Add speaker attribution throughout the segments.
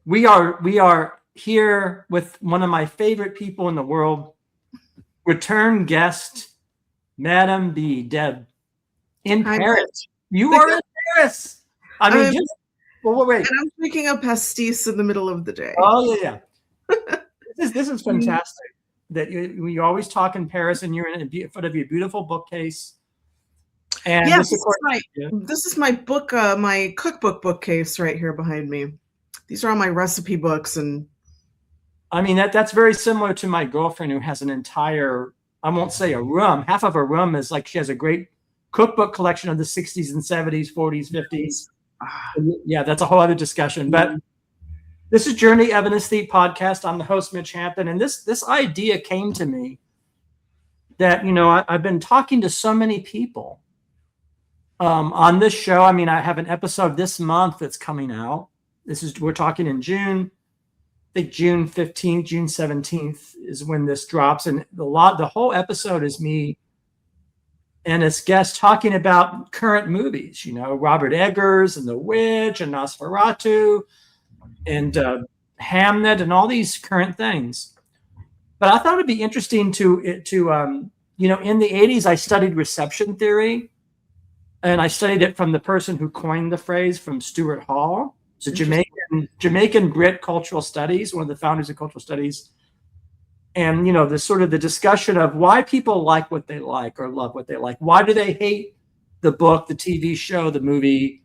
Speaker 1: we are here with one of my favorite people in the world, return guest, Madame Deb, in
Speaker 2: Hi,
Speaker 1: Paris.
Speaker 2: Mitch.
Speaker 1: You are in Paris. I mean, just wait.
Speaker 2: And I'm drinking a pastis in the middle of the day.
Speaker 1: Oh yeah. This is fantastic. That you always talk in Paris, and you're in front of your beautiful bookcase. And
Speaker 2: yeah, this is my book, my cookbook bookcase right here behind me. These are all my recipe books, and
Speaker 1: I mean that's very similar to my girlfriend who has an entire, I won't say a room. Half of her room is like she has a great cookbook collection of the 60s and 70s, 40s, 50s. Yeah, that's a whole other discussion. But this is Journey Evanesthete podcast. I'm the host, Mitch Hampton, and this idea came to me that I've been talking to so many people on this show. I mean, I have an episode this month that's coming out. We're talking in June. I think June 15th, June 17th is when this drops, and the whole episode is me and this guest talking about current movies. Robert Eggers and The Witch and Nosferatu and Hamnet and all these current things. But I thought it'd be interesting to in the 80s, I studied reception theory, and I studied it from the person who coined the phrase, from Stuart Hall. It's a Jamaican Brit cultural studies, one of the founders of cultural studies. And, the sort of the discussion of why people like what they like or love what they like. Why do they hate the book, the TV show, the movie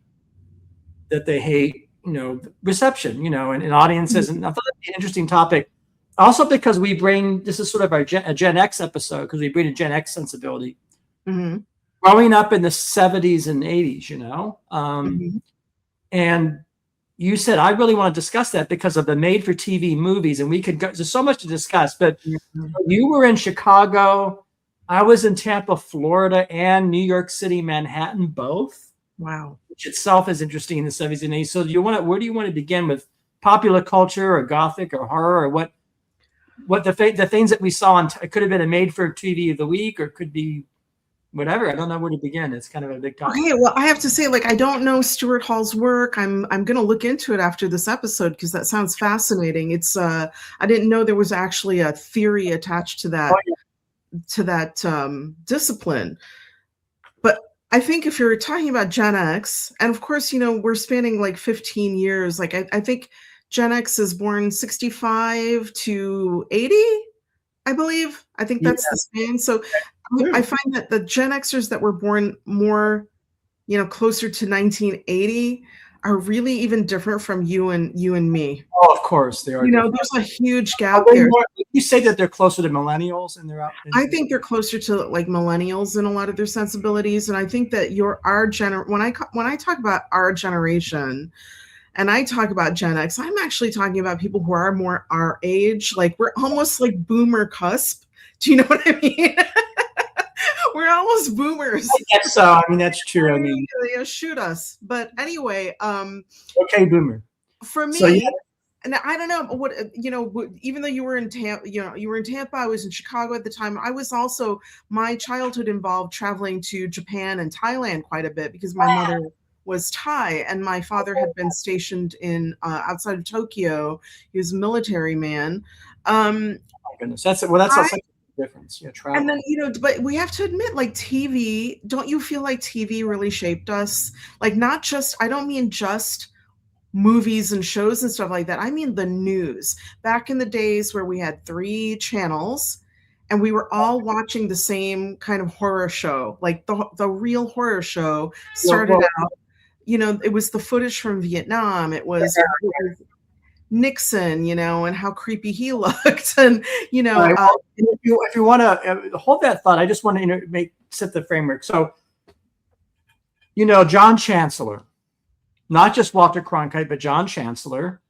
Speaker 1: that they hate, reception, and audiences. And I thought it'd be an interesting topic. Also because this is sort of a Gen X episode, because we bring a Gen X sensibility.
Speaker 2: Mm-hmm.
Speaker 1: Growing up in the 70s and 80s, and you said, I really want to discuss that because of the made-for-TV movies, and we could go, there's so much to discuss, but you were in Chicago, I was in Tampa, Florida, and New York City, Manhattan, both.
Speaker 2: Wow.
Speaker 1: Which itself is interesting in the 70s and 80s. So where do you want to begin with? Popular culture or Gothic or horror, or what the things that we saw it could have been a made-for-TV of the week, or it could be whatever. I don't know where to begin. It's kind of a big topic.
Speaker 2: Okay, well, I have to say, I don't know Stuart Hall's work. I'm going to look into it after this episode because that sounds fascinating. It's I didn't know there was actually a theory attached to that discipline. But I think if you're talking about Gen X, and of course, we're spanning 15 years. I think Gen X is born 65 to 80, I believe. I think that's the span. So I find that the Gen Xers that were born more, closer to 1980 are really even different from you and me.
Speaker 1: Oh, of course they are.
Speaker 2: There's a huge gap there.
Speaker 1: You say that they're closer to millennials, and
Speaker 2: I think they're closer to millennials in a lot of their sensibilities, and I think that when I talk about our generation, and I talk about Gen X, I'm actually talking about people who are more our age. We're almost like boomer cusp. Do you know what I mean? We're almost boomers.
Speaker 1: So I mean, that's true. I mean,
Speaker 2: shoot us. But anyway,
Speaker 1: okay, boomer.
Speaker 2: For me, and I don't know what even though you were in Tampa, you were in Tampa. I was in Chicago at the time. I was also, my childhood involved traveling to Japan and Thailand quite a bit because my mother was Thai and my father had been stationed in outside of Tokyo. He was a military man. Oh
Speaker 1: my goodness, that's difference. Travel.
Speaker 2: And then, but we have to admit, TV, don't you feel like TV really shaped us? I don't mean just movies and shows and stuff like that. I mean the news. Back in the days where we had 3 channels and we were all watching the same kind of horror show, the real horror show started out, it was the footage from Vietnam. It was Nixon, and how creepy he looked, and
Speaker 1: if you want to hold that thought, I just want to set the framework. So, John Chancellor, not just Walter Cronkite, but John Chancellor.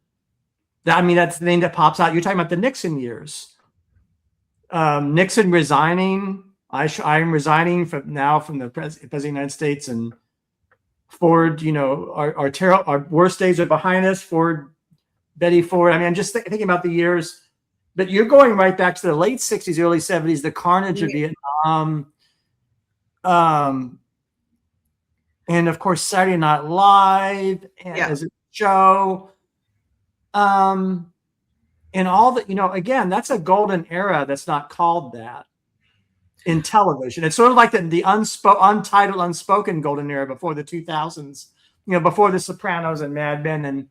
Speaker 1: That's the name that pops out. You're talking about the Nixon years. Nixon resigning. I'm resigning from the President of the United States, and Ford. Our worst days are behind us. Betty Ford. I'm just thinking about the years, but you're going right back to the late 60s, early 70s, the carnage of Vietnam. And of course, Saturday Night Live as a show. And all that, again, that's a golden era that's not called that in television. It's sort of like the untitled, unspoken golden era before the 2000s, before The Sopranos and Mad Men and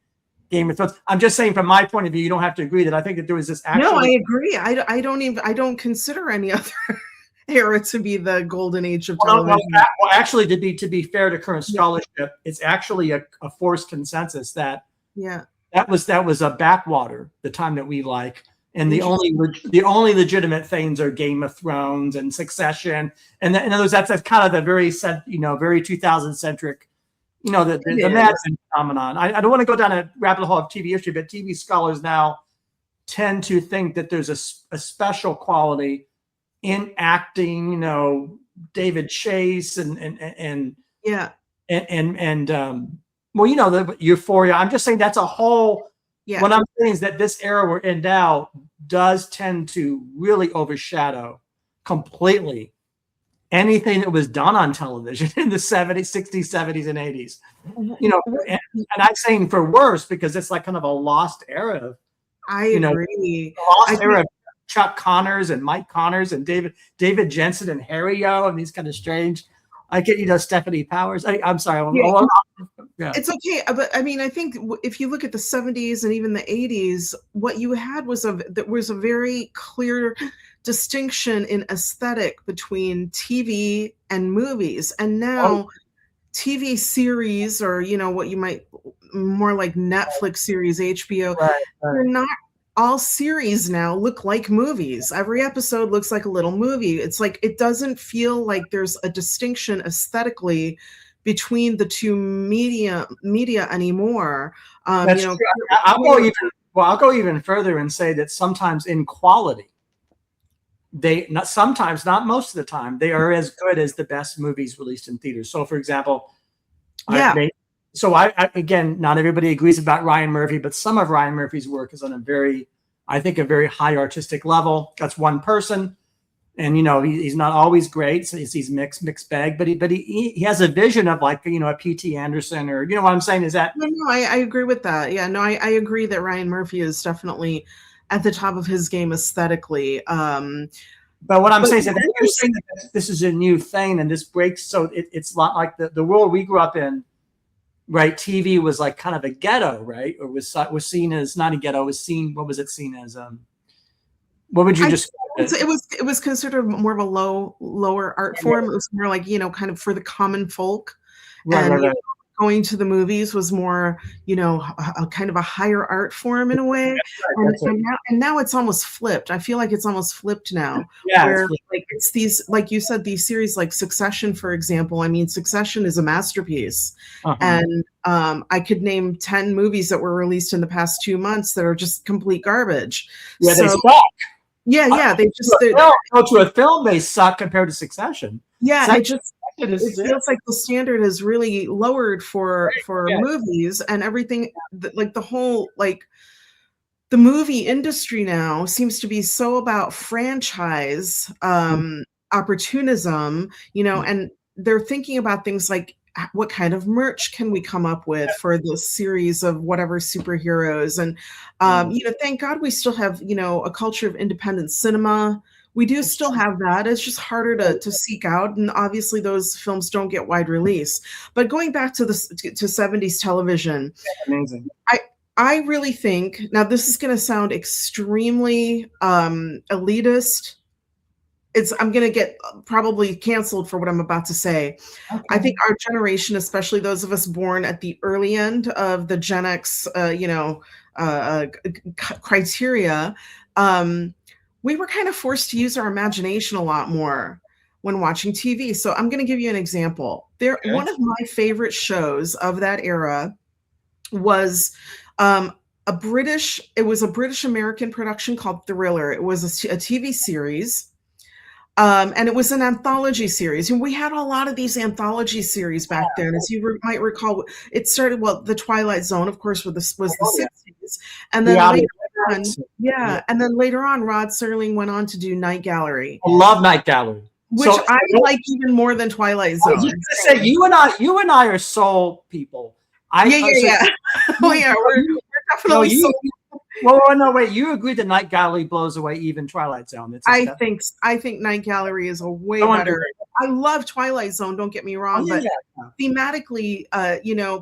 Speaker 1: Game of Thrones. I'm just saying, from my point of view, you don't have to agree that I think that there was this actually.
Speaker 2: No, I agree. I don't consider any other era to be the golden age of television.
Speaker 1: Well, actually, to be fair to current scholarship, it's actually a forced consensus that that was a backwater, the time that we like, and the only legitimate things are Game of Thrones and Succession, and in other words, that's kind of the very 2000 centric, the Mad Men phenomenon. I don't want to go down a rabbit hole of TV history, but TV scholars now tend to think that there's a special quality in acting, David Chase and the Euphoria. I'm just saying that's a whole. Yeah. What I'm saying is that this era we're in now does tend to really overshadow completely anything that was done on television in the 70s, 60s, 70s, and 80s. And I'm saying for worse, because it's like kind of a lost era.
Speaker 2: I agree.
Speaker 1: Lost era of Chuck Connors and Mike Connors and David Jensen and Harry Yo and these kind of strange. I get, Stephanie Powers. I'm sorry.
Speaker 2: It's okay. But I mean, I think if you look at the 70s and even the 80s, what you had was a very clear distinction in aesthetic between TV and movies. And now TV series, or, what you might more like Netflix series, HBO, they're not all series now look like movies. Every episode looks like a little movie. It's like, it doesn't feel like there's a distinction aesthetically between the two media anymore.
Speaker 1: That's true. I'll go even further and say that sometimes in quality, sometimes, not most of the time, they are as good as the best movies released in theaters. So, for example, again, not everybody agrees about Ryan Murphy, but some of Ryan Murphy's work is on a very high artistic level. That's one person, and he's not always great. So he's mixed bag, but he has a vision of like a P.T. Anderson, or what I'm saying is that.
Speaker 2: No, I agree with that. Yeah, no, I agree that Ryan Murphy is definitely at the top of his game aesthetically.
Speaker 1: But what I'm saying is that you're saying that this is a new thing, and this breaks. So it's not like the world we grew up in. Right, TV was like kind of a ghetto, right? Or was seen as not a ghetto. Was seen. What was it seen as? What would you just?
Speaker 2: It was considered more of a lower art form. It was more like kind of for the common folk. Right. Going to the movies was more, a kind of a higher art form in a way. And now it's almost flipped. I feel like it's almost flipped now. Yeah, where it's these, like you said, these series like Succession, for example. I mean, Succession is a masterpiece. And I could name 10 movies that were released in the past 2 months that are just complete garbage.
Speaker 1: Yeah, they suck.
Speaker 2: Yeah, they just
Speaker 1: to a film they suck compared to Succession.
Speaker 2: Yeah, it feels like the standard is really lowered for movies and everything. Like the whole the movie industry now seems to be so about franchise opportunism, and they're thinking about things like, what kind of merch can we come up with for this series of whatever superheroes? And thank God we still have a culture of independent cinema. We do still have that. It's just harder to seek out, and obviously those films don't get wide release. But going back to the 70s television,
Speaker 1: amazing.
Speaker 2: I really think, now this is going to sound extremely elitist. I'm going to get probably canceled for what I'm about to say. Okay. I think our generation, especially those of us born at the early end of the Gen X, criteria, we were kind of forced to use our imagination a lot more when watching TV. So I'm going to give you an example. One of my favorite shows of that era was a British American production called Thriller. It was a TV series. And it was an anthology series. And we had a lot of these anthology series back then. As you might recall, it started, the Twilight Zone, of course, was the 60s. And then later on, Rod Serling went on to do Night Gallery.
Speaker 1: I love Night Gallery.
Speaker 2: Which I like even more than Twilight Zone. I was just
Speaker 1: gonna say, you and I are soul people.
Speaker 2: Yeah. We're definitely soul
Speaker 1: Well, no, wait. You agree that Night Gallery blows away even Twilight Zone? It's
Speaker 2: I think Night Gallery is a way better. I love Twilight Zone, don't get me wrong, but thematically,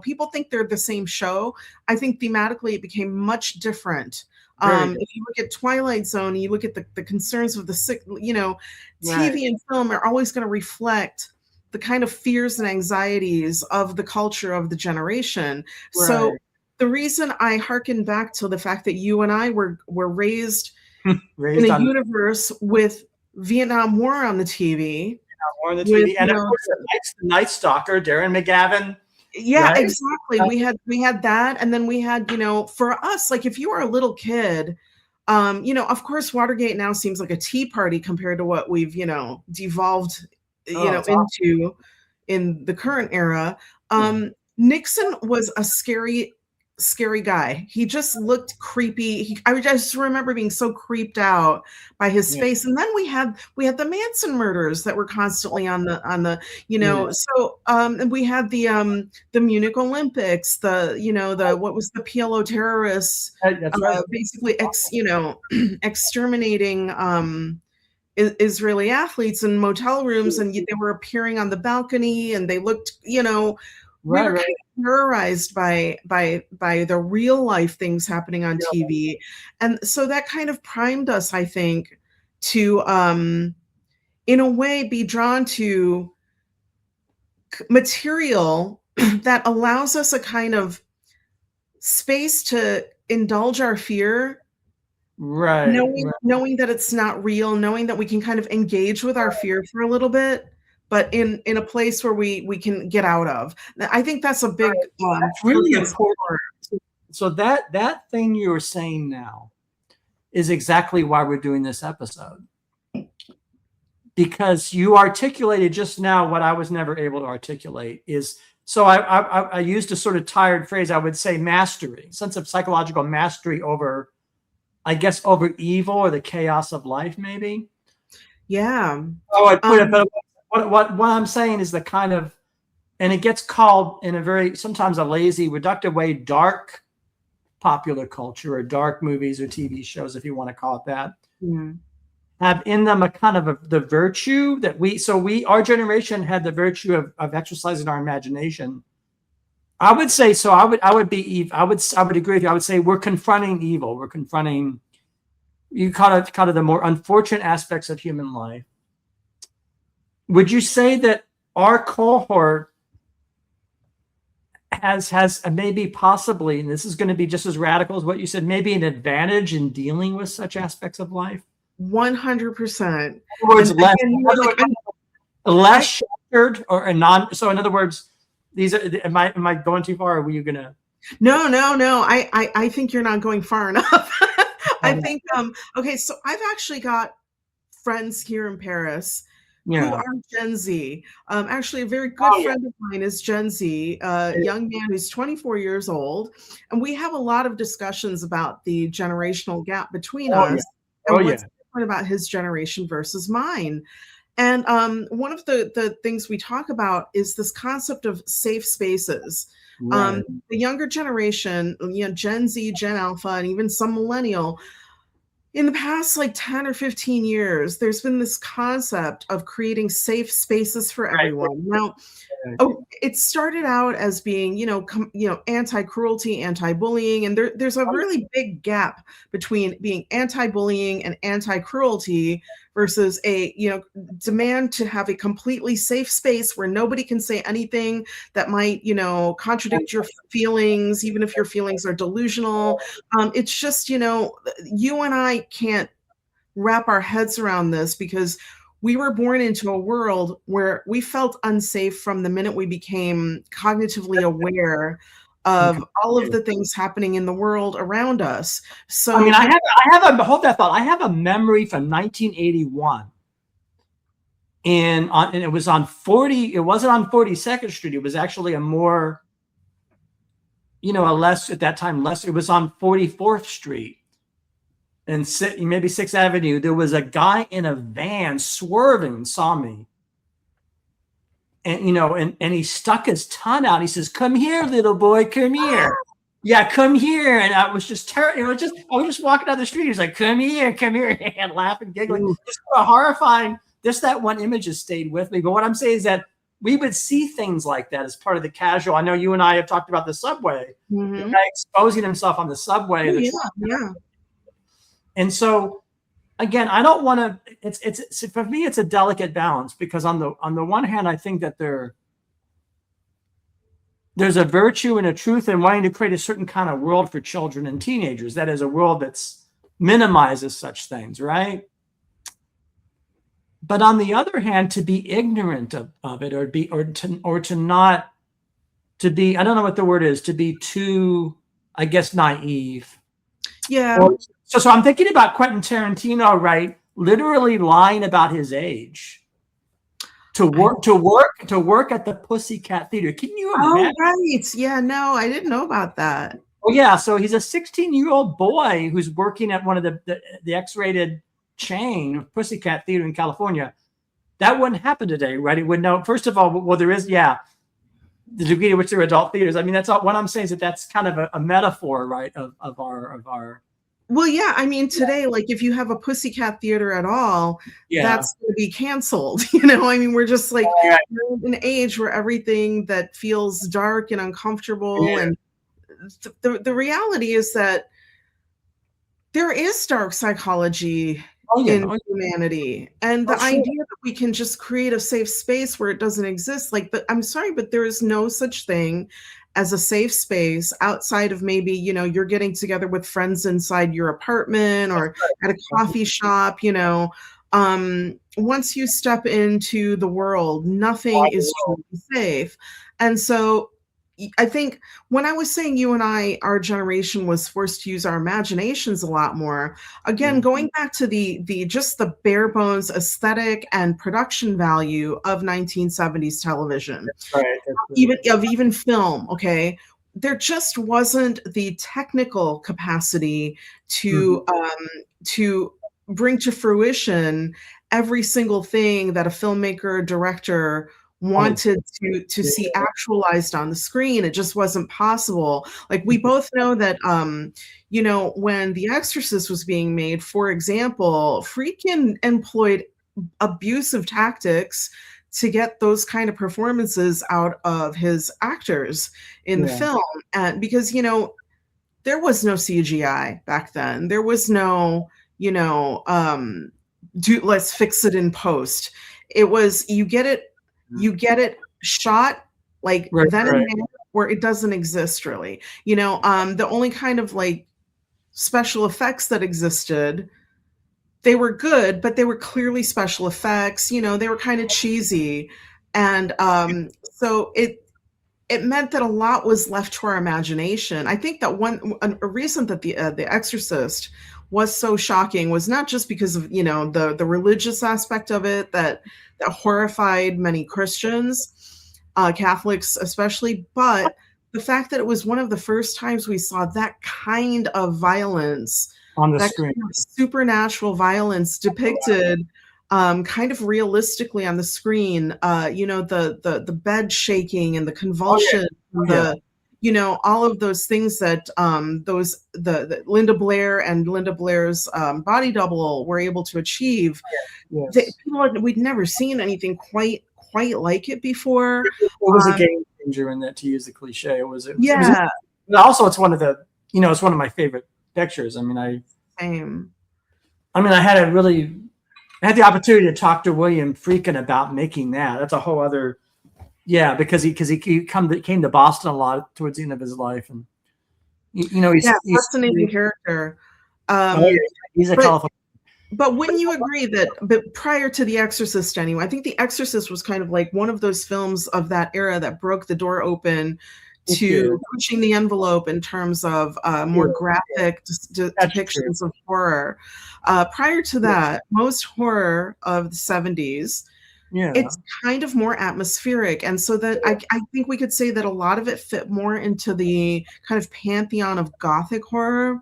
Speaker 2: people think they're the same show. I think thematically it became much different. If you look at Twilight Zone, you look at the concerns of the sick, TV and film are always going to reflect the kind of fears and anxieties of the culture of the generation. Right. So the reason I hearken back to the fact that you and I were raised in a universe with Vietnam War on the TV.
Speaker 1: And of course, the Night Stalker, Darren McGavin.
Speaker 2: Yeah, right? Exactly. We had that, and then we had, for us, like if you were a little kid, of course, Watergate now seems like a tea party compared to what we've, devolved, into in the current era. Nixon was a scary guy. He just looked creepy. I just remember being so creeped out by his face. And then we had the Manson murders that were constantly on the so and we had the Munich Olympics, what was the PLO terrorists basically exterminating Israeli athletes in motel rooms, and they were appearing on the balcony, and they looked, we were kind of terrorized by the real life things happening on TV. And so that kind of primed us, I think, to, in a way, be drawn to material that allows us a kind of space to indulge our fear. Knowing that it's not real, knowing that we can kind of engage with our fear for a little bit, but in a place where we can get out of. I think that's a big
Speaker 1: that's really important. So that thing you were saying now is exactly why we're doing this episode, because you articulated just now what I was never able to articulate. So I used a sort of tired phrase. I would say mastery, sense of psychological mastery over evil or the chaos of life, maybe.
Speaker 2: Yeah.
Speaker 1: Oh, I put it, but what I'm saying is the kind of, and it gets called in a very, sometimes a lazy, reductive way, dark popular culture or dark movies or TV shows, if you want to call it that, have in them a kind of the virtue that our generation had the virtue of exercising our imagination. I would say so. I would agree with you. I would say we're confronting evil. We're confronting kind of the more unfortunate aspects of human life. Would you say that our cohort has maybe possibly, and this is going to be just as radical as what you said, maybe an advantage in dealing with such aspects of life?
Speaker 2: 100%.
Speaker 1: In other words, less sheltered or a non. So in other words, these are. Am I going too far? Or were you gonna?
Speaker 2: No. I think you're not going far enough. I think okay. So I've actually got friends here in Paris who are Gen Z. Actually, a very good friend of mine is Gen Z, a young man who's 24 years old, and we have a lot of discussions about the generational gap between us and what's different about his generation versus mine. And one of the things we talk about is this concept of safe spaces. The younger generation, Gen Z, Gen Alpha, and even some millennial, in the past 10 or 15 years, there's been this concept of creating safe spaces for everyone. Now, it started out as being, anti-cruelty, anti-bullying, and there's a really big gap between being anti-bullying and anti-cruelty versus a demand to have a completely safe space where nobody can say anything that might contradict your feelings, even if your feelings are delusional. It's just you and I can't wrap our heads around this because we were born into a world where we felt unsafe from the minute we became cognitively aware of all of the things happening in the world around us. So
Speaker 1: I mean, I have hold that thought. I have a memory from 1981, and it was on 40. It wasn't on 42nd Street. It was actually a more, a less at that time less. It was on 44th Street and maybe 6th Avenue. There was a guy in a van swerving, saw me. And and he stuck his tongue out. He says, "Come here, little boy, come here." Yeah, come here. And I was just terrible. I was just walking down the street. He was like, come here, and laughing, giggling.
Speaker 2: Ooh.
Speaker 1: Just sort of horrifying. Just that one image has stayed with me. But what I'm saying is that we would see things like that as part of the casual. I know you and I have talked about the subway, the
Speaker 2: Mhm.
Speaker 1: guy exposing himself on the subway.
Speaker 2: Oh, yeah, yeah.
Speaker 1: And so again, I don't want to, it's for me, it's a delicate balance because on the one hand, I think that there's a virtue and a truth in wanting to create a certain kind of world for children and teenagers. That is a world that's minimizes such things, right? But on the other hand, to be ignorant of it or to not to be, I don't know what the word is, to be too, I guess, naive.
Speaker 2: Yeah.
Speaker 1: So I'm thinking about Quentin Tarantino, right? Literally lying about his age to work at the Pussycat Theater. Can you imagine?
Speaker 2: Oh, right. Yeah, no, I didn't know about that.
Speaker 1: Oh yeah, so he's a 16-year-old boy who's working at one of the X-rated chain of Pussycat Theater in California. That wouldn't happen today, right? He would know. First of all, well, there is, yeah, the degree to which there are adult theaters. I mean, that's all. What I'm saying is that's kind of a metaphor, right, of our.
Speaker 2: Well, yeah, I mean, today, like if you have a Pussycat Theater at all,
Speaker 1: Yeah.
Speaker 2: that's going to be canceled. You know, I mean, we're just like
Speaker 1: Yeah.
Speaker 2: we're in an age where everything that feels dark and uncomfortable,
Speaker 1: Yeah.
Speaker 2: and the reality is that there is dark psychology in humanity, and the idea that we can just create a safe space where it doesn't exist, like, but I'm sorry, but there is no such thing as a safe space outside of maybe, you know, you're getting together with friends inside your apartment or at a coffee shop, you know. Once you step into the world, nothing is truly safe. And so I think when I was saying you and I, our generation was forced to use our imaginations a lot more. Again, going back to the just the bare bones aesthetic and production value of 1970s television, even film. Okay, there just wasn't the technical capacity to to bring to fruition every single thing that a filmmaker or director wanted to see actualized on the screen. It just wasn't possible. Like we both know that you know, when The Exorcist was being made, for example, Friedkin employed abusive tactics to get those kind of performances out of his actors in the film. And because, you know, there was no CGI back then. There was no, you know, let's fix it in post. It was you get it shot like then and there, where it doesn't exist really. You know, the only kind of like special effects that existed, they were good, but they were clearly special effects. You know, they were kind of cheesy, and so it meant that a lot was left to our imagination. I think that a reason that the Exorcist was so shocking was not just because of, you know, the religious aspect of it that horrified many Christians, Catholics especially, but the fact that it was one of the first times we saw that kind of violence
Speaker 1: on the screen,
Speaker 2: kind of supernatural violence depicted kind of realistically on the screen. You know, the bed shaking and the convulsion, you know, all of those things that the Linda Blair and Linda Blair's body double were able to achieve. We'd never seen anything quite like it before.
Speaker 1: It was a game changer in that, to use the cliche. It was also, it's one of the, you know, it's one of my favorite pictures. I mean, I had the opportunity to talk to William Friedkin about making that. That's a whole other, because he came to Boston a lot towards the end of his life, and you know, he's
Speaker 2: fascinating character.
Speaker 1: He's a colorful.
Speaker 2: But wouldn't you agree that, but prior to The Exorcist anyway, I think The Exorcist was kind of like one of those films of that era that broke the door open to pushing the envelope in terms of more graphic depictions of horror. Prior to that, most horror of the 70s, it's kind of more atmospheric. And so that I think we could say that a lot of it fit more into the kind of pantheon of Gothic horror.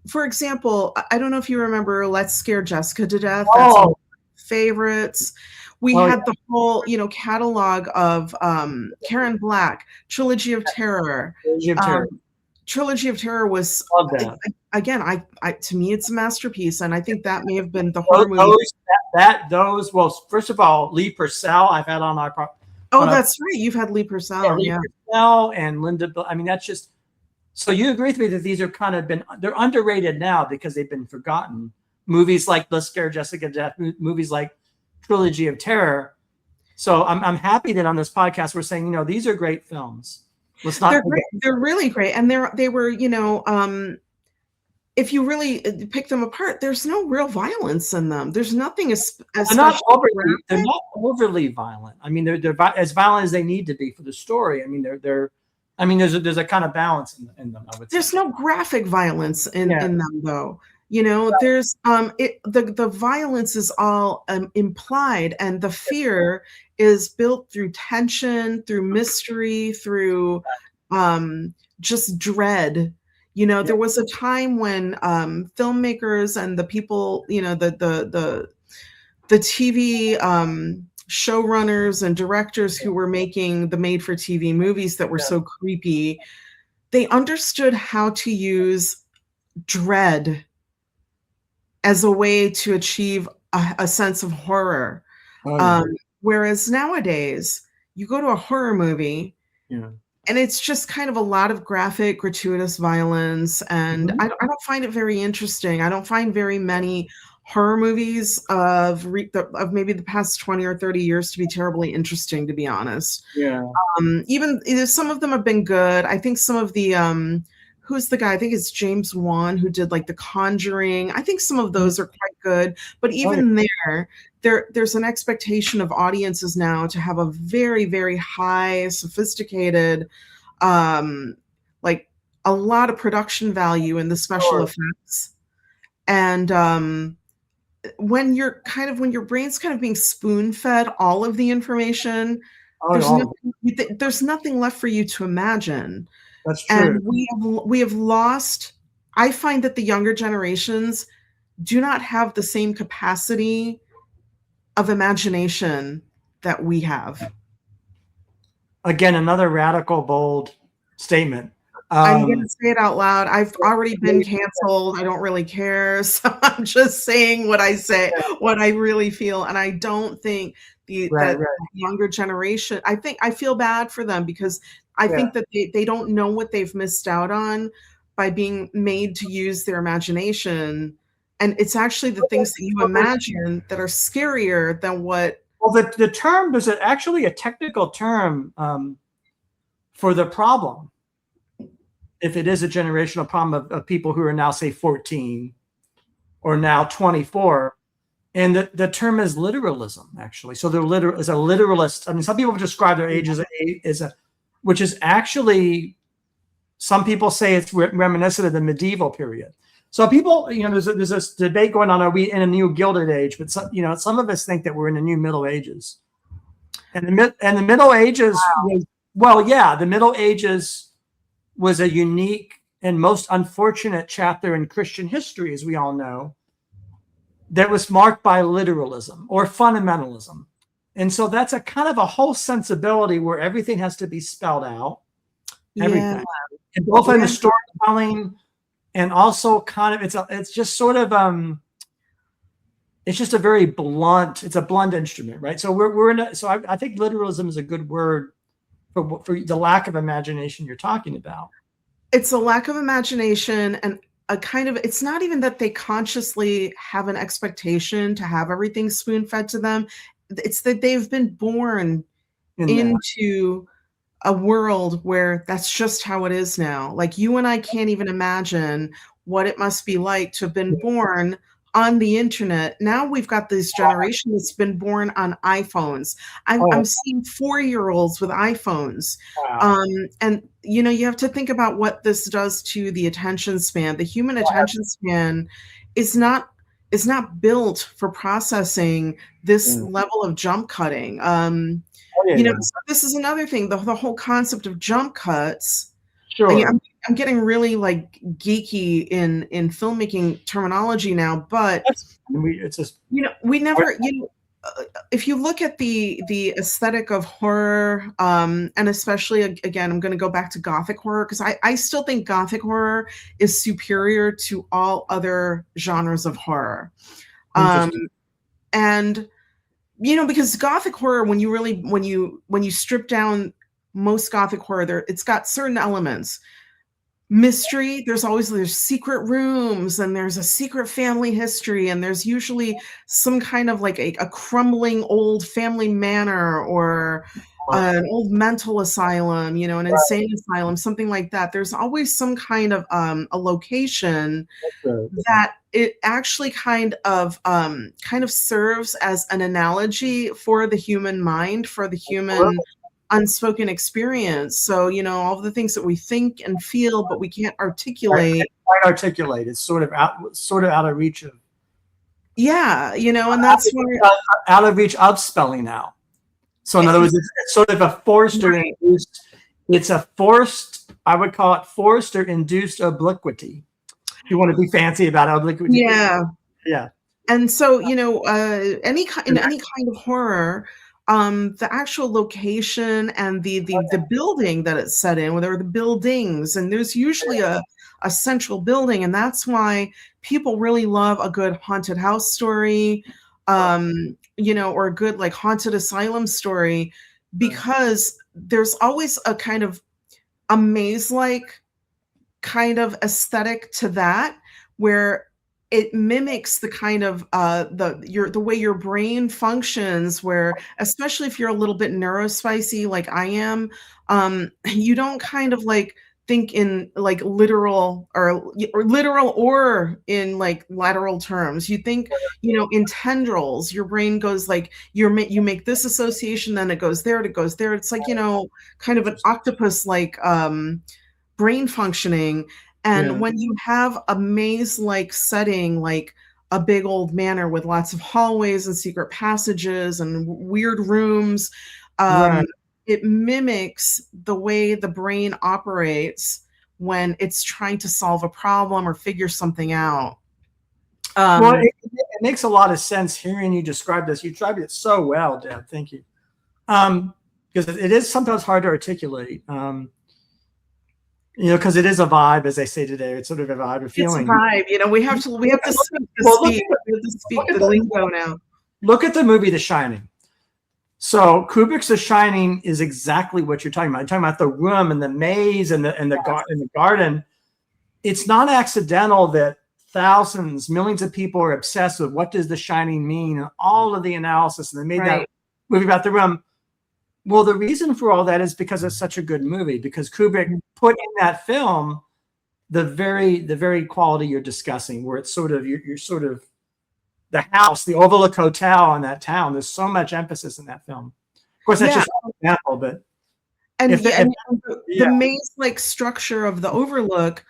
Speaker 2: For example, I don't know if you remember Let's Scare Jessica to Death. That's one of my favorites. We
Speaker 1: Oh,
Speaker 2: had the whole, catalog of Karen Black, Trilogy of Terror.
Speaker 1: Trilogy of Terror.
Speaker 2: Trilogy of Terror was,
Speaker 1: Love that.
Speaker 2: again, to me, it's a masterpiece, and I think that may have been the horror movie.
Speaker 1: Those. Well, first of all, Lee Purcell, I've had on our.
Speaker 2: Oh, that's right. You've had Lee Purcell,
Speaker 1: Lee Purcell and Linda. I mean, that's just. So you agree with me that these are kind of they're underrated now because they've been forgotten. Movies like Let's Scare Jessica to Death, movies like Trilogy of Terror. So I'm happy that on this podcast we're saying, these are great films. Let's not.
Speaker 2: They're great. They're really great, and they were, if you really pick them apart, there's no real violence in them. There's nothing
Speaker 1: they're not overly violent. I mean, they're as violent as they need to be for the story. I mean, there's a kind of balance in them. I would say.
Speaker 2: There's no graphic violence in them, though. There's the violence is all implied, and the fear is built through tension, through mystery, through just dread. There was a time when filmmakers and the people, the TV showrunners and directors who were making the made-for-TV movies that were so creepy, they understood how to use dread as a way to achieve a sense of horror. Whereas nowadays, you go to a horror movie, and it's just kind of a lot of graphic, gratuitous violence, and I don't find it very interesting. I don't find very many horror movies of maybe the past 20 or 30 years to be terribly interesting, to be honest. Even some of them have been good. I think some of the who's the guy? I think it's James Wan who did like The Conjuring. I think some of those are quite good, but even there's an expectation of audiences now to have a very, very high, sophisticated, like a lot of production value in the special effects. And when your brain's kind of being spoon-fed all of the information, there's nothing left for you to imagine.
Speaker 1: That's true.
Speaker 2: And we have lost. I find that the younger generations do not have the same capacity of imagination that we have.
Speaker 1: Again, another radical, bold statement.
Speaker 2: I'm going to say it out loud. I've already been canceled. I don't really care. So I'm just saying what I say, what I really feel. And I don't think the younger generation, I feel bad for them because I think that they don't know what they've missed out on by being made to use their imagination. And it's actually the things that you imagine that are scarier than what.
Speaker 1: Well, the term, there's actually a technical term for the problem. If it is a generational problem of people who are now, say, 14 or now 24, and the term is literalism, actually. So they're as a literalist. I mean, some people describe their age as which is actually, some people say it's reminiscent of the medieval period. So people, there's this debate going on: are we in a new Gilded Age? But some of us think that we're in the new Middle Ages, and the Middle Ages. The Middle Ages was a unique and most unfortunate chapter in Christian history, as we all know, that was marked by literalism or fundamentalism. And so that's a kind of a whole sensibility where everything has to be spelled out. Everything. And both in the storytelling and also kind of, it's just sort of, it's just a very blunt, it's a blunt instrument, right? So I think literalism is a good word for the lack of imagination you're talking about.
Speaker 2: It's a lack of imagination and a kind of, it's not even that they consciously have an expectation to have everything spoon-fed to them. It's that they've been born into a world where that's just how it is now. Like you and I can't even imagine what it must be like to have been born on the internet. Now we've got this generation that's been born on iPhones. I'm seeing 4-year-olds with iPhones.
Speaker 1: Wow.
Speaker 2: And you have to think about what this does to the attention span. The human attention span is not built for processing this level of jump cutting. So this is another thing, the whole concept of jump cuts.
Speaker 1: Sure.
Speaker 2: I'm getting really like geeky in filmmaking terminology now, but
Speaker 1: it's just,
Speaker 2: we never, if you look at the aesthetic of horror, and especially again, I'm going to go back to Gothic horror because I still think Gothic horror is superior to all other genres of horror. And because Gothic horror, when you strip down most Gothic horror, it's got certain elements. Mystery, there's secret rooms, and there's a secret family history, and there's usually some kind of like a crumbling old family manor, or an old mental asylum, an insane asylum, something like that. There's always some kind of a location that it actually kind of serves as an analogy for the human mind, for the human unspoken experience. So, all the things that we think and feel, but we can't articulate.
Speaker 1: Quite articulate. It's sort of out of reach of.
Speaker 2: Yeah, and that's
Speaker 1: out of reach of spelling out. So in other words, it's sort of a forced or induced. It's a forced. I would call it forced or induced obliquity. If you want to be fancy about obliquity.
Speaker 2: Yeah.
Speaker 1: Yeah.
Speaker 2: And so, any kind of horror, the actual location and the building that it's set in, or the buildings, and there's usually a central building, and that's why people really love a good haunted house story, or a good like haunted asylum story, because there's always a kind of a maze-like kind of aesthetic to that, where it mimics the kind of the way your brain functions, where especially if you're a little bit neurospicy like I am, you don't kind of like think in like literal or in like lateral terms. You think, in tendrils. Your brain goes like you make this association, then it goes there, It's like, kind of an octopus like brain functioning. And when you have a maze-like setting, like a big old manor with lots of hallways and secret passages and weird rooms, it mimics the way the brain operates when it's trying to solve a problem or figure something out.
Speaker 1: Well, it makes a lot of sense hearing you describe this. You described it so well, Deb. Thank you. Because it is sometimes hard to articulate. Because it is a vibe, as they say today. It's sort of a vibe of feeling.
Speaker 2: It's a vibe. We have to speak the lingo now.
Speaker 1: Look at the movie The Shining. So Kubrick's The Shining is exactly what you're talking about. You're talking about the room and the maze and the garden. It's not accidental that thousands, millions of people are obsessed with what does The Shining mean, and all of the analysis, and they made that movie about the room. Well, the reason for all that is because it's such a good movie, because Kubrick put in that film the very quality you're discussing, where it's sort of you're sort of the house, the Overlook Hotel in that town. There's so much emphasis in that film. Of course, that's just an example, but
Speaker 2: the maze-like structure of the Overlook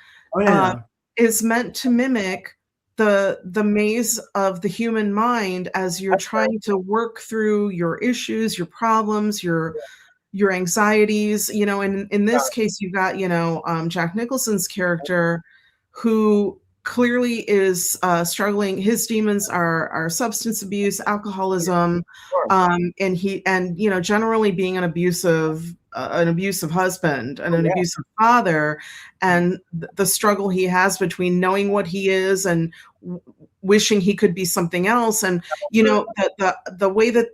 Speaker 2: is meant to mimic the maze of the human mind as you're trying to work through your issues, your problems, your anxieties. In this case, you got Jack Nicholson's character, who clearly is struggling. His demons are substance abuse, alcoholism, and generally being an abusive husband and an abusive father, and the struggle he has between knowing what he is and wishing he could be something else. And the way that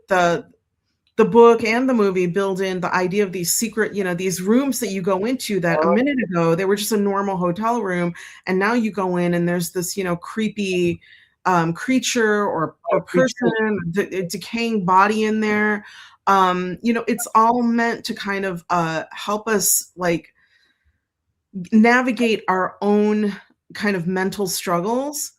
Speaker 2: the book and the movie build in the idea of these secret, these rooms that you go into that a minute ago, they were just a normal hotel room. And now you go in and there's this, creepy creature or person, decaying body in there. It's all meant to kind of help us like navigate our own kind of mental struggles.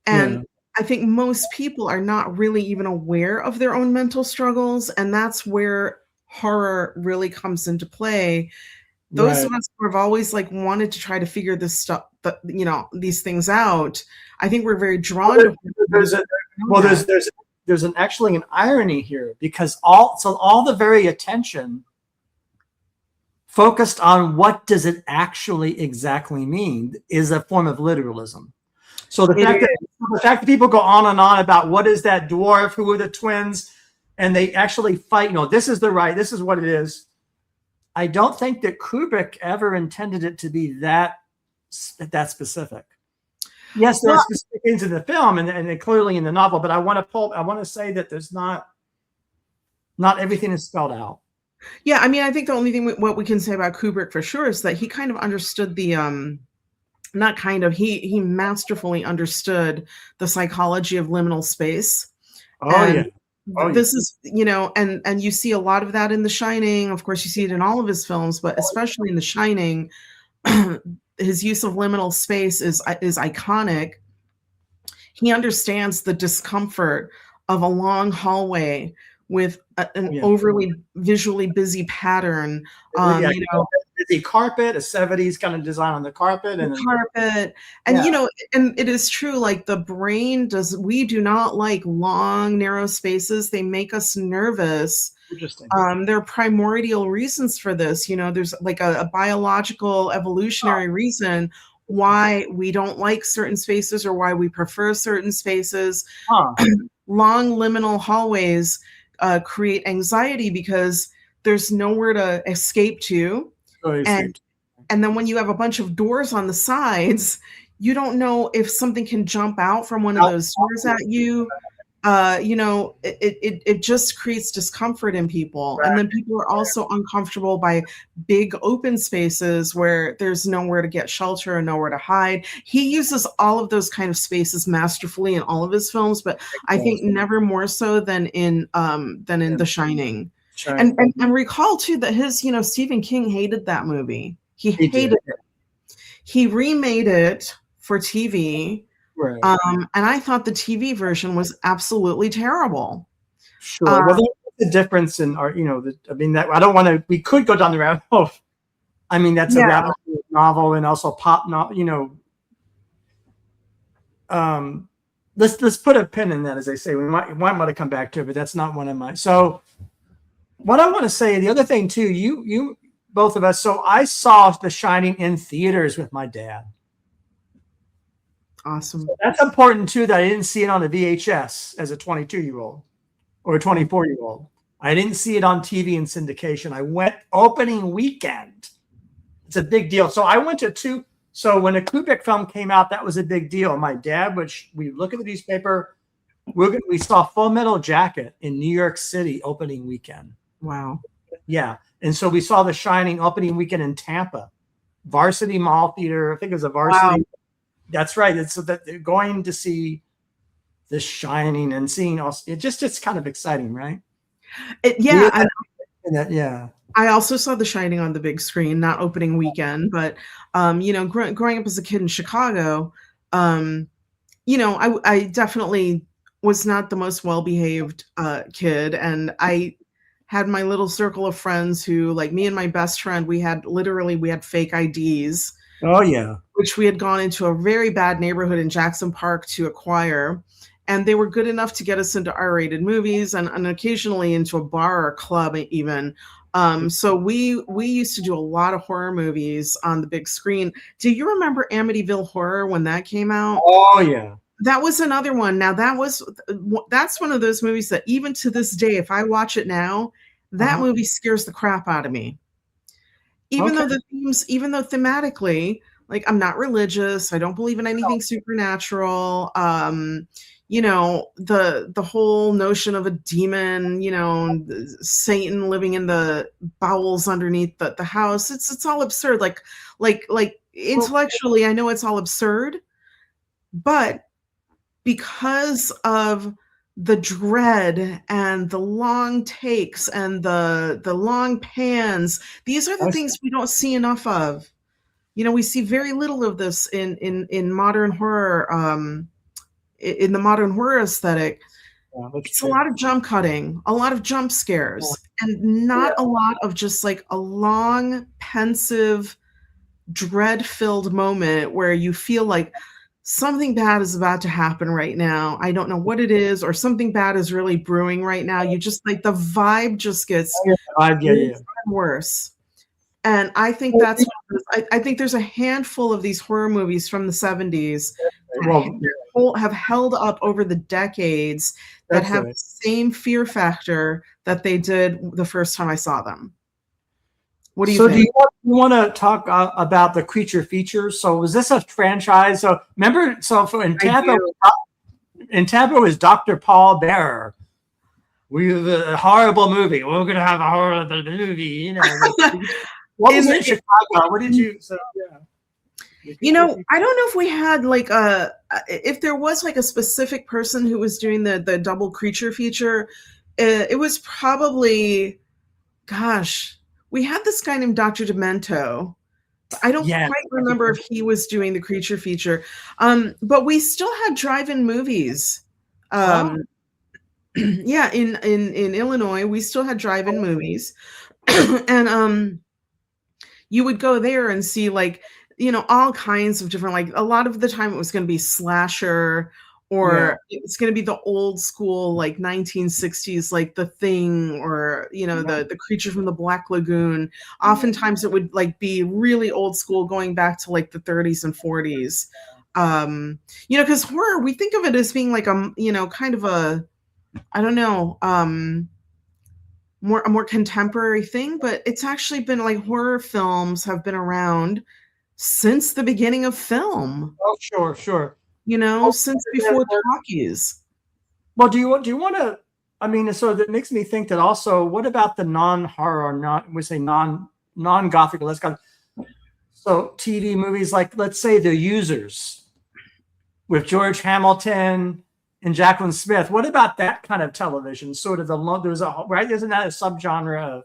Speaker 2: And I think most people are not really even aware of their own mental struggles. And that's where horror really comes into play. Those of us who have always like wanted to try to figure this stuff, these things out, I think we're very drawn to.
Speaker 1: There's actually an irony here, because all the very attention focused on what does it actually exactly mean is a form of literalism. So the fact that people go on and on about what is that dwarf, who are the twins, and they actually fight. This is this is what it is. I don't think that Kubrick ever intended it to be that specific. Yes, there are specific things in the film and clearly in the novel, but I want to say that there's not everything is spelled out.
Speaker 2: Yeah, I mean, I think the only thing what we can say about Kubrick for sure is that he kind of understood the not kind of, he masterfully understood the psychology of liminal space.
Speaker 1: Oh, yeah.
Speaker 2: This is, and you see a lot of that in The Shining. Of course, you see it in all of his films, but especially in The Shining, his use of liminal space is iconic. He understands the discomfort of a long hallway with an overly visually busy pattern.
Speaker 1: Busy carpet, a 70s kind of design on the carpet, and
Speaker 2: and it is true. Like the brain we do not like long, narrow spaces. They make us nervous.
Speaker 1: Interesting.
Speaker 2: There are primordial reasons for this. There's like a biological, evolutionary reason why we don't like certain spaces or why we prefer certain spaces. Long liminal hallways create anxiety because there's nowhere to escape to. And then when you have a bunch of doors on the sides, you don't know if something can jump out from one of those doors at you. It just creates discomfort in people. And then people are also uncomfortable by big open spaces where there's nowhere to get shelter and nowhere to hide. He uses all of those kind of spaces masterfully in all of his films, but I think never more so than in The Shining. And recall too that his, Stephen King hated that movie. He hated it. He remade it for TV.
Speaker 1: Right.
Speaker 2: And I thought the TV version was absolutely terrible.
Speaker 1: Sure. Well, that's the difference in our, I don't want to, we could go down the rabbit hole. I mean, that's a rabbit hole novel and also pop novel, let's put a pin in that, as they say. We might want to come back to it, but that's not one of mine. So what I want to say, the other thing too, you both of us, so I saw The Shining in theaters with my dad.
Speaker 2: Awesome.
Speaker 1: So that's important too, that I didn't see it on the VHS as a 22-year-old or a 24-year-old. I didn't see it on TV in syndication. I went opening weekend. It's a big deal. So I went to two. So when a Kubrick film came out, that was a big deal. My dad, we look at the newspaper, we saw Full Metal Jacket in New York City opening weekend.
Speaker 2: Wow.
Speaker 1: Yeah. And so we saw The Shining opening weekend in Tampa, Varsity Mall Theater. I think it was a Varsity. Wow. That's right. It's so that they're going to see The Shining and seeing also, it's kind of exciting, right?
Speaker 2: Yeah.
Speaker 1: I
Speaker 2: also saw The Shining on the big screen, not opening weekend, but growing up as a kid in Chicago, I definitely was not the most well-behaved kid, and I had my little circle of friends who, like me and my best friend, we had fake IDs.
Speaker 1: Oh yeah.
Speaker 2: Which we had gone into a very bad neighborhood in Jackson Park to acquire. And they were good enough to get us into R-rated movies and occasionally into a bar or a club even. So we used to do a lot of horror movies on the big screen. Do you remember Amityville Horror when that came out?
Speaker 1: Oh yeah.
Speaker 2: That was another one. Now that's one of those movies that even to this day, if I watch it now, that movie scares the crap out of me. Even though thematically, like, I'm not religious, I don't believe in anything supernatural. The whole notion of a demon, Satan living in the bowels underneath the house. It's all absurd. Like intellectually, I know it's all absurd, but because of the dread and the long takes and the long pans, these are the things we don't see enough of. We see very little of this in modern horror, in the modern horror aesthetic. It's true. A lot of jump cutting, a lot of jump scares, and not a lot of just like a long, pensive, dread-filled moment where you feel like something bad is about to happen right now. I don't know what it is, or something bad is really brewing right now. You just like the vibe just gets worse. And I think I think there's a handful of these horror movies from the 70s
Speaker 1: well,
Speaker 2: have held up over the decades that
Speaker 1: that's
Speaker 2: have
Speaker 1: right.
Speaker 2: the same fear factor that they did the first time I saw them. What do you
Speaker 1: So do
Speaker 2: think?
Speaker 1: you want to talk about the creature features? So was this a franchise? So remember,
Speaker 2: I do.
Speaker 1: In Tampa was Dr. Paul Bearer. We have a horrible movie. We're going to have a horrible movie. You know, what was it in Chicago? What did you? So yeah.
Speaker 2: I don't know if we had like if there was like a specific person who was doing the double creature feature. It was probably, gosh, we had this guy named Dr. Demento. I don't
Speaker 1: Yeah.
Speaker 2: quite remember if he was doing the creature feature, but we still had drive-in movies.
Speaker 1: Oh,
Speaker 2: Yeah, in Illinois, we still had drive-in movies, and you would go there and see like all kinds of different, like a lot of the time it was going to be slasher,
Speaker 1: yeah.
Speaker 2: or it's going to be the old school like 1960s, like The Thing, or the creature from the Black Lagoon. Oftentimes it would like be really old school, going back to like the 30s and 40s. Because horror, we think of it as being like a kind of a, I don't know, a more contemporary thing, but it's actually been like horror films have been around since the beginning of film,
Speaker 1: Oh, sure. Well,
Speaker 2: since before talkies.
Speaker 1: well, do you want to? I mean, so that makes me think that also. What about the non-horror, we say non-gothic? Let's go. So TV movies like, let's say, The Users with George Hamilton and Jacqueline Smith. What about that kind of television? Sort of there's a right, isn't that a subgenre of?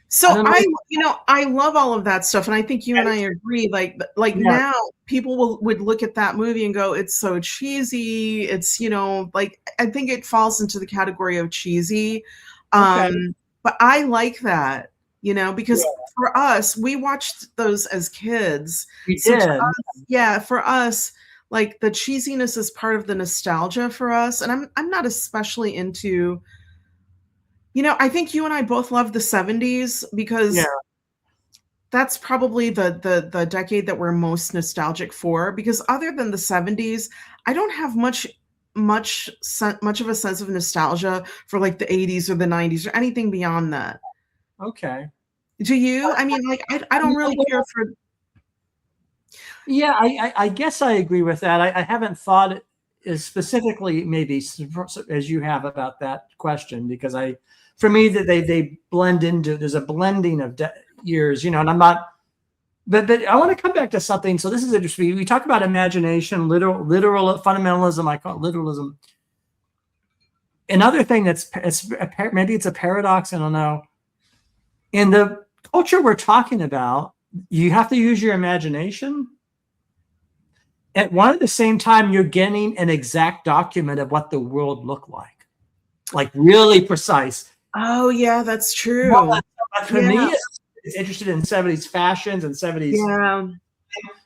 Speaker 2: So
Speaker 1: I don't know.
Speaker 2: I love all of that stuff, and I think you and I agree. Like
Speaker 1: Yeah.
Speaker 2: now, people would look at that movie and go, "It's so cheesy." It's like, I think it falls into the category of cheesy.
Speaker 1: Okay.
Speaker 2: But I like that, because
Speaker 1: Yeah,
Speaker 2: for us, we watched those as kids.
Speaker 1: we
Speaker 2: So to
Speaker 1: did.
Speaker 2: us, yeah, for us, like the cheesiness is part of the nostalgia for us, and I'm not especially into. I think you and I both love the 70s
Speaker 1: Yeah.
Speaker 2: because that's probably the decade that we're most nostalgic for, because other than the 70s, I don't have much of a sense of nostalgia for like the 80s or the 90s or anything beyond that.
Speaker 1: Okay.
Speaker 2: Do you? I mean, like, I don't really care for.
Speaker 1: Yeah, I guess I agree with that. I haven't thought as specifically maybe as you have about that question, because for me, that they blend into, there's a blending of years, and I'm not, but I want to come back to something. So this is interesting. We talk about imagination, literal fundamentalism. I call it literalism. Another thing maybe it's a paradox. I don't know. In the culture we're talking about, you have to use your imagination. At one at the same time, you're getting an exact document of what the world looked like really precise.
Speaker 2: Oh yeah, that's true.
Speaker 1: But for me, it's interested in 70s fashions and 70s.
Speaker 2: Yeah.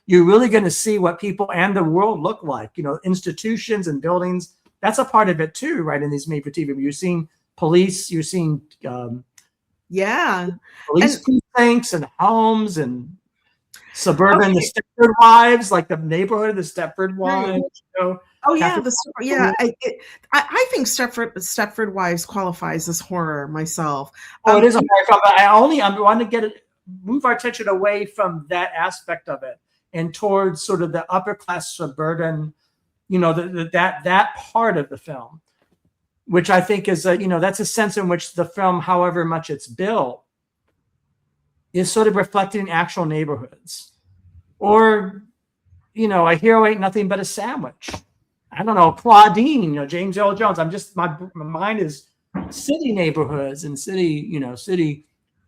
Speaker 1: You're really going to see what people and the world look like. Institutions and buildings. That's a part of it too, right? In these made-for-TV, you're seeing police, you're seeing police precincts and homes and suburban, the Stepford Wives, like the neighborhood of the Stepford Wives.
Speaker 2: Oh yeah, I think Stepford Wives qualifies as horror myself.
Speaker 1: It is a horror film, but I want to move our attention away from that aspect of it and towards sort of the upper class suburban, that part of the film, which I think is that's a sense in which the film, however much it's built, is sort of reflecting actual neighborhoods. Or, a hero ain't nothing but a sandwich. I don't know, Claudine, James Earl Jones. My mind is city neighborhoods and city.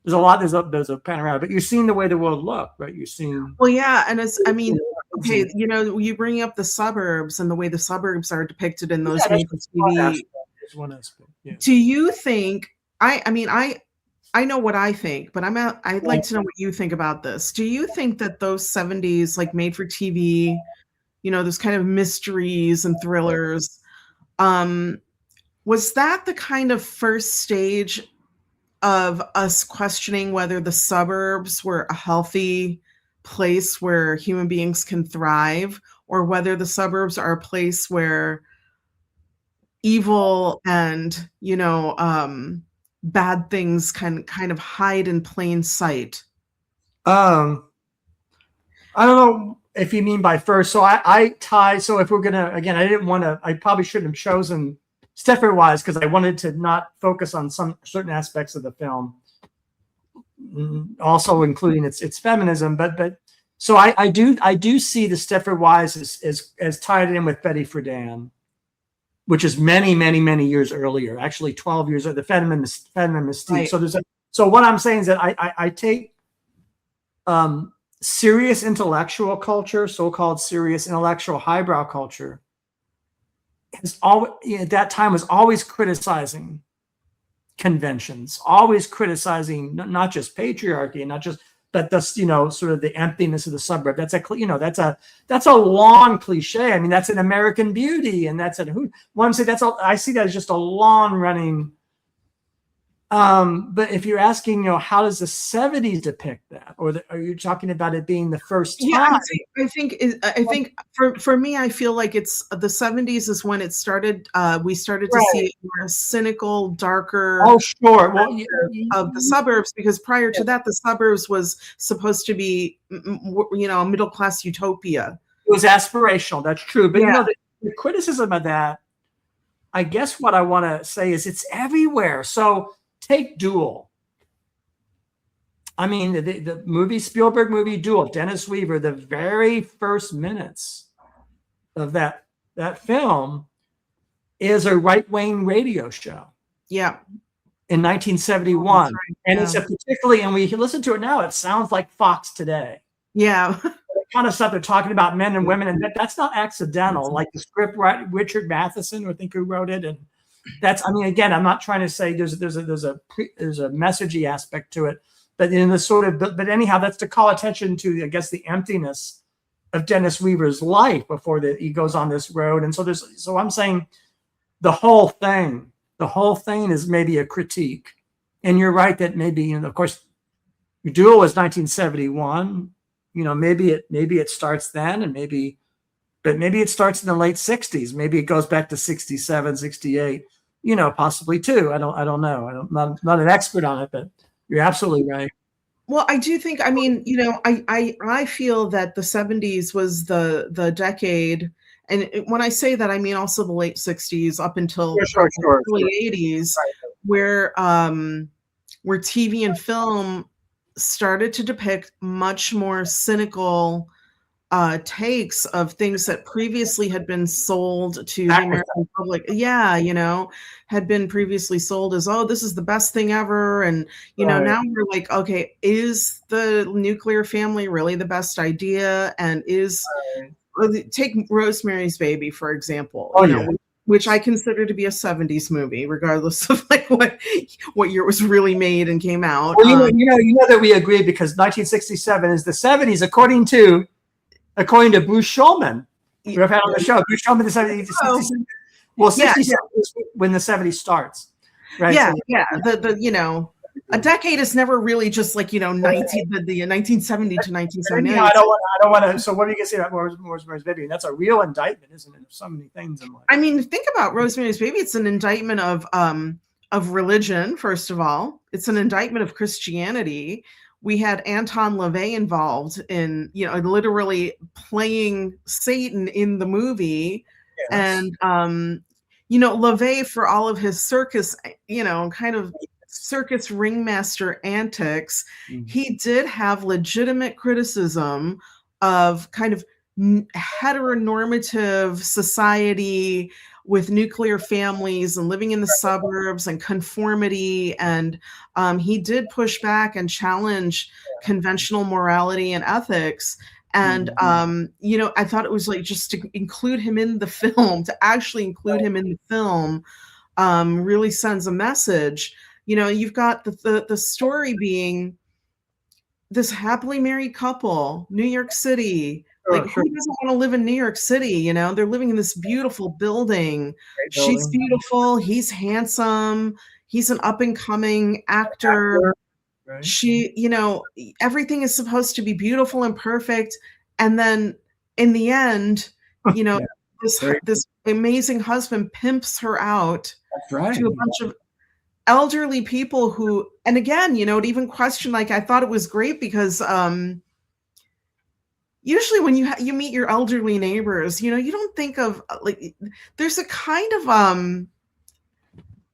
Speaker 1: There's a lot. There's a panorama, but you're seeing the way the world look, right? You're seeing.
Speaker 2: Well, yeah, and okay, you bring up the suburbs and the way the suburbs are depicted in those made-for-TV.
Speaker 1: One aspect. Yeah.
Speaker 2: Do you think? I know what I think, but I'd like to know what you think about this. Do you think that those 70s, like made-for-TV, those kind of mysteries and thrillers, was that the kind of first stage of us questioning whether the suburbs were a healthy place where human beings can thrive, or whether the suburbs are a place where evil and, bad things can kind of hide in plain sight.
Speaker 1: Um, I don't know if you mean by first. So I tie. So if we're gonna, again, I probably shouldn't have chosen Stepford Wives because I wanted to not focus on some certain aspects of the film, also including its feminism. But so I do see the Stepford Wives as tied in with Betty Friedan, which is many years earlier, actually 12 years of the feminine mystique. Right. So what I'm saying is that I take serious intellectual culture, so-called serious intellectual highbrow culture, has always, at that time, was always criticizing conventions, always criticizing not just patriarchy and not just, but this, sort of the emptiness of the suburb. That's a long cliche. I mean, that's an American Beauty, and that's I see that as just a long running. But if you're asking, how does the 70s depict that, or are you talking about it being the first time?
Speaker 2: Yeah, I think for me, I feel like it's the 70s is when it started. We started to see a more cynical, darker.
Speaker 1: Oh, sure. Well,
Speaker 2: of the suburbs, because prior to that, the suburbs was supposed to be, a middle class utopia.
Speaker 1: It was aspirational. That's true. But the criticism of that, I guess what I want to say is it's everywhere. So take Duel. I mean, the movie, Spielberg movie Duel, Dennis Weaver, the very first minutes of that film is a right-wing radio show.
Speaker 2: Yeah.
Speaker 1: In 1971. Right. And it's particularly, and we listen to it now, it sounds like Fox today.
Speaker 2: Yeah.
Speaker 1: The kind of stuff they're talking about, men and women, and that's not accidental. Like the script, Richard Matheson, I think, who wrote it, and that's. I mean, again, I'm not trying to say there's a messagey aspect to it, but in the sort of, but anyhow, that's to call attention to, I guess, the emptiness of Dennis Weaver's life before he goes on this road, and so I'm saying the whole thing is maybe a critique, and you're right that maybe, of course, Duel was 1971. Maybe it starts then, and maybe it starts in the late 60s. Maybe it goes back to 67, 68. Possibly too. I don't know. I'm not an expert on it, but you're absolutely right.
Speaker 2: Well, I do think. I mean, I feel that the 70s was the decade. And when I say that, I mean also the late 60s up until early 80s, where TV and film started to depict much more cynical takes of things that previously had been sold to the American public. Yeah, had been previously sold as, oh, this is the best thing ever. And, now we're like, okay, is the nuclear family really the best idea? And take Rosemary's Baby, for example, which I consider to be a 70s movie, regardless of like what year it was really made and came out.
Speaker 1: Well, you know that we agree, because 1967 is the 70s, according to Bruce Schulman, who I've had on the show. Bruce Schulman, the 70s. Well, 67 is when the 70s starts, right?
Speaker 2: A decade is never really just like, 1970 to 1979.
Speaker 1: I don't want to. So what are you going to say about Rosemary's Baby? And that's a real indictment, isn't it? Of so many things in life.
Speaker 2: I mean, think about Rosemary's Baby. It's an indictment of religion, first of all. It's an indictment of Christianity. We had Anton LaVey involved in, literally playing Satan in the movie. Yes. And, LaVey, for all of his circus, kind of circus ringmaster antics, he did have legitimate criticism of kind of heteronormative society with nuclear families and living in the suburbs and conformity. And he did push back and challenge conventional morality and ethics. And, I thought it was like, just to include him in the film, to actually include him in the film, really sends a message. You've got the story being this happily married couple, New York City. Who doesn't want to live in New York City? They're living in this beautiful building. She's beautiful. He's handsome. He's an up and coming actor.
Speaker 1: right?
Speaker 2: She, everything is supposed to be beautiful and perfect, and then in the end,
Speaker 1: Yeah,
Speaker 2: this amazing husband pimps her out
Speaker 1: that's right.
Speaker 2: to a bunch of elderly people who, and again, to even question, like, I thought it was great because usually when you meet your elderly neighbors, you don't think of like, there's a kind of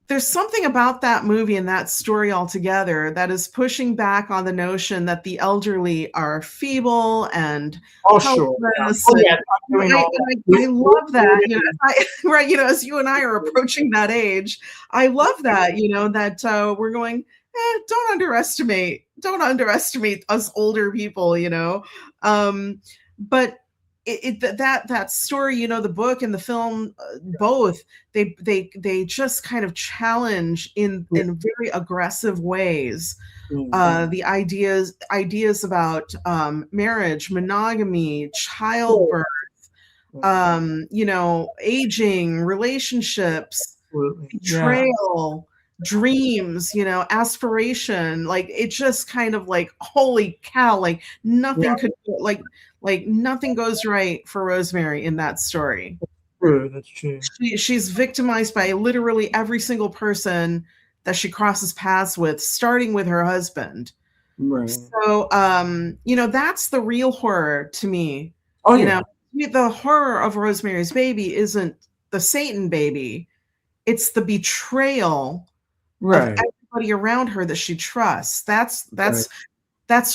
Speaker 2: there's something about that movie and that story altogether that is pushing back on the notion that the elderly are feeble and
Speaker 1: Oh, sure.
Speaker 2: helpless.
Speaker 1: Oh, yeah.
Speaker 2: I love that. Right. As you and I are approaching that age, I love that, that we're going, don't underestimate us older people, but that story, the book and the film, both, they just kind of challenge in very aggressive ways the ideas about marriage, monogamy, childbirth, aging, relationships, betrayal, dreams, aspiration. Like, it just kind of like, holy cow, like nothing could like nothing goes right for Rosemary in that story.
Speaker 1: That's true.
Speaker 2: She's victimized by literally every single person that she crosses paths with, starting with her husband.
Speaker 1: Right.
Speaker 2: So, that's the real horror to me.
Speaker 1: Oh, yeah.
Speaker 2: The horror of Rosemary's Baby isn't the Satan baby. It's the betrayal of everybody around her that she trusts. That's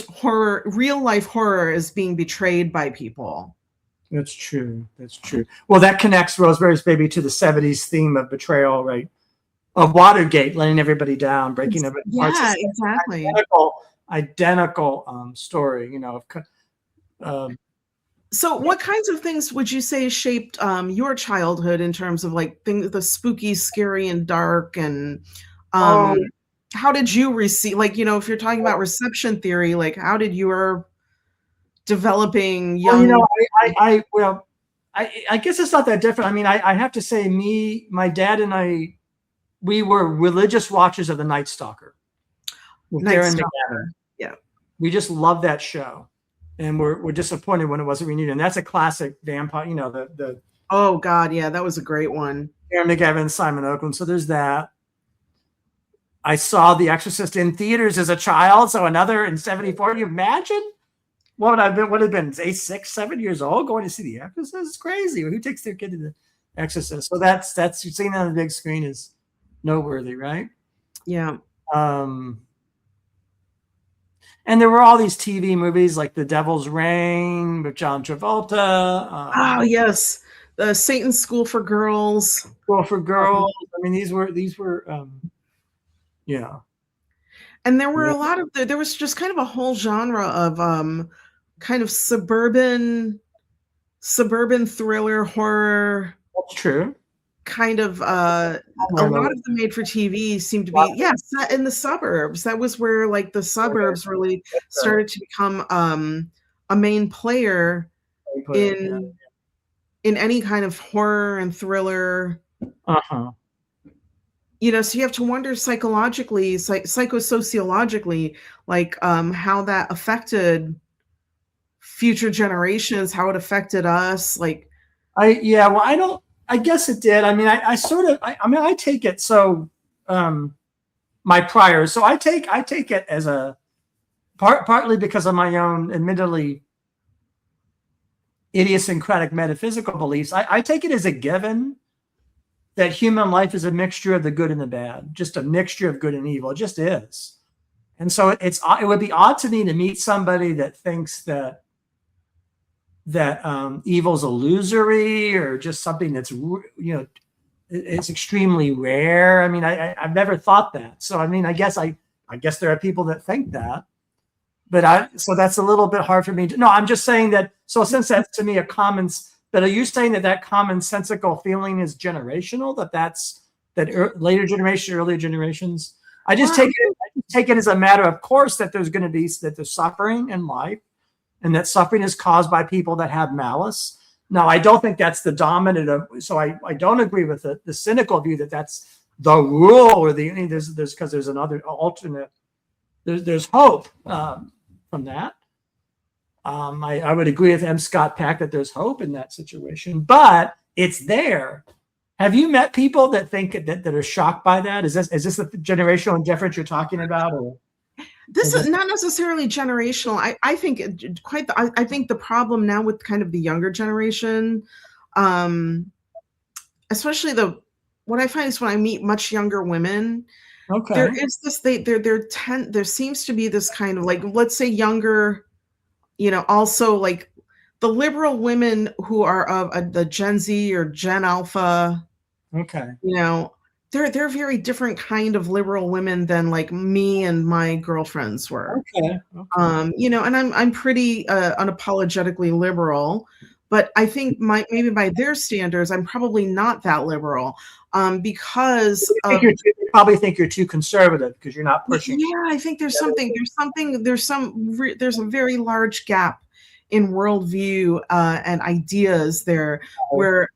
Speaker 2: horror. Real life horror is being betrayed by people.
Speaker 1: That's true. Well, that connects Rosemary's Baby to the 70s theme of betrayal, right? Of Watergate, letting everybody down, breaking everybody apart.
Speaker 2: Yeah, exactly.
Speaker 1: Identical story,
Speaker 2: So what kinds of things would you say shaped your childhood in terms of like things, the spooky, scary, and dark, and how did you receive, like, if you're talking about reception theory, like how did your developing young...
Speaker 1: I guess it's not that different. I mean, I have to say, my dad and I, we were religious watchers of The Night Stalker.
Speaker 2: Yeah.
Speaker 1: We just loved that show. And we're disappointed when it wasn't renewed. And that's a classic vampire, the
Speaker 2: oh God, yeah, that was a great one.
Speaker 1: Aaron McGavin, Simon Oakland. So there's that. I saw The Exorcist in theaters as a child. So another in 74. Can you imagine what would have been 6, 7 years old going to see The Exorcist? It's crazy. Who takes their kid to The Exorcist? So that's seeing it on the big screen is noteworthy, right?
Speaker 2: Yeah.
Speaker 1: And there were all these TV movies like The Devil's Reign with John Travolta.
Speaker 2: Oh yes, the Satan's School for Girls.
Speaker 1: I mean, these were, yeah.
Speaker 2: And there were a lot of there was just kind of a whole genre of kind of suburban thriller horror.
Speaker 1: That's true.
Speaker 2: Kind of a lot of the made for TV seemed to be set in the suburbs. That was where like the suburbs really started to become a main player in any kind of horror and thriller. So you have to wonder psychologically, psychosociologically, like how that affected future generations, how it affected us. Like,
Speaker 1: I guess it did. I mean, I take it. So, my priors. So I take it as a partly because of my own admittedly idiosyncratic metaphysical beliefs. I take it as a given that human life is a mixture of the good and the bad, just a mixture of good and evil. It just is. And so it would be odd to me to meet somebody that thinks that evil's illusory or just something that's, it's extremely rare. I mean, I've never thought that. So, I mean, I guess there are people that think that, but so that's a little bit hard for me to, no, I'm just saying that. So since that's to me a common, but are you saying that commonsensical feeling is generational, later generation, earlier generations? I just take it as a matter of course that there's suffering in life, and that suffering is caused by people that have malice. Now, I don't think that's the dominant so I don't agree with the cynical view that that's the rule or there's another alternate there's hope from that. I would agree with M. Scott Peck that there's hope in that situation, but it's there. Have you met people that think that are shocked by that? Is this the generational indifference you're talking about? Or
Speaker 2: this is not necessarily generational. I think I think the problem now with kind of the younger generation, especially what I find is when I meet much younger women,
Speaker 1: okay,
Speaker 2: there is this there seems to be this kind of like, let's say younger, also like the liberal women who are of the Gen Z or Gen Alpha,
Speaker 1: okay,
Speaker 2: they're very different kind of liberal women than like me and my girlfriends were.
Speaker 1: Okay.
Speaker 2: And I'm pretty unapologetically liberal, but I think maybe by their standards, I'm probably not that liberal, because
Speaker 1: you probably think you're too conservative because you're not pushing.
Speaker 2: Yeah, I think there's a very large gap in worldview and ideas there, where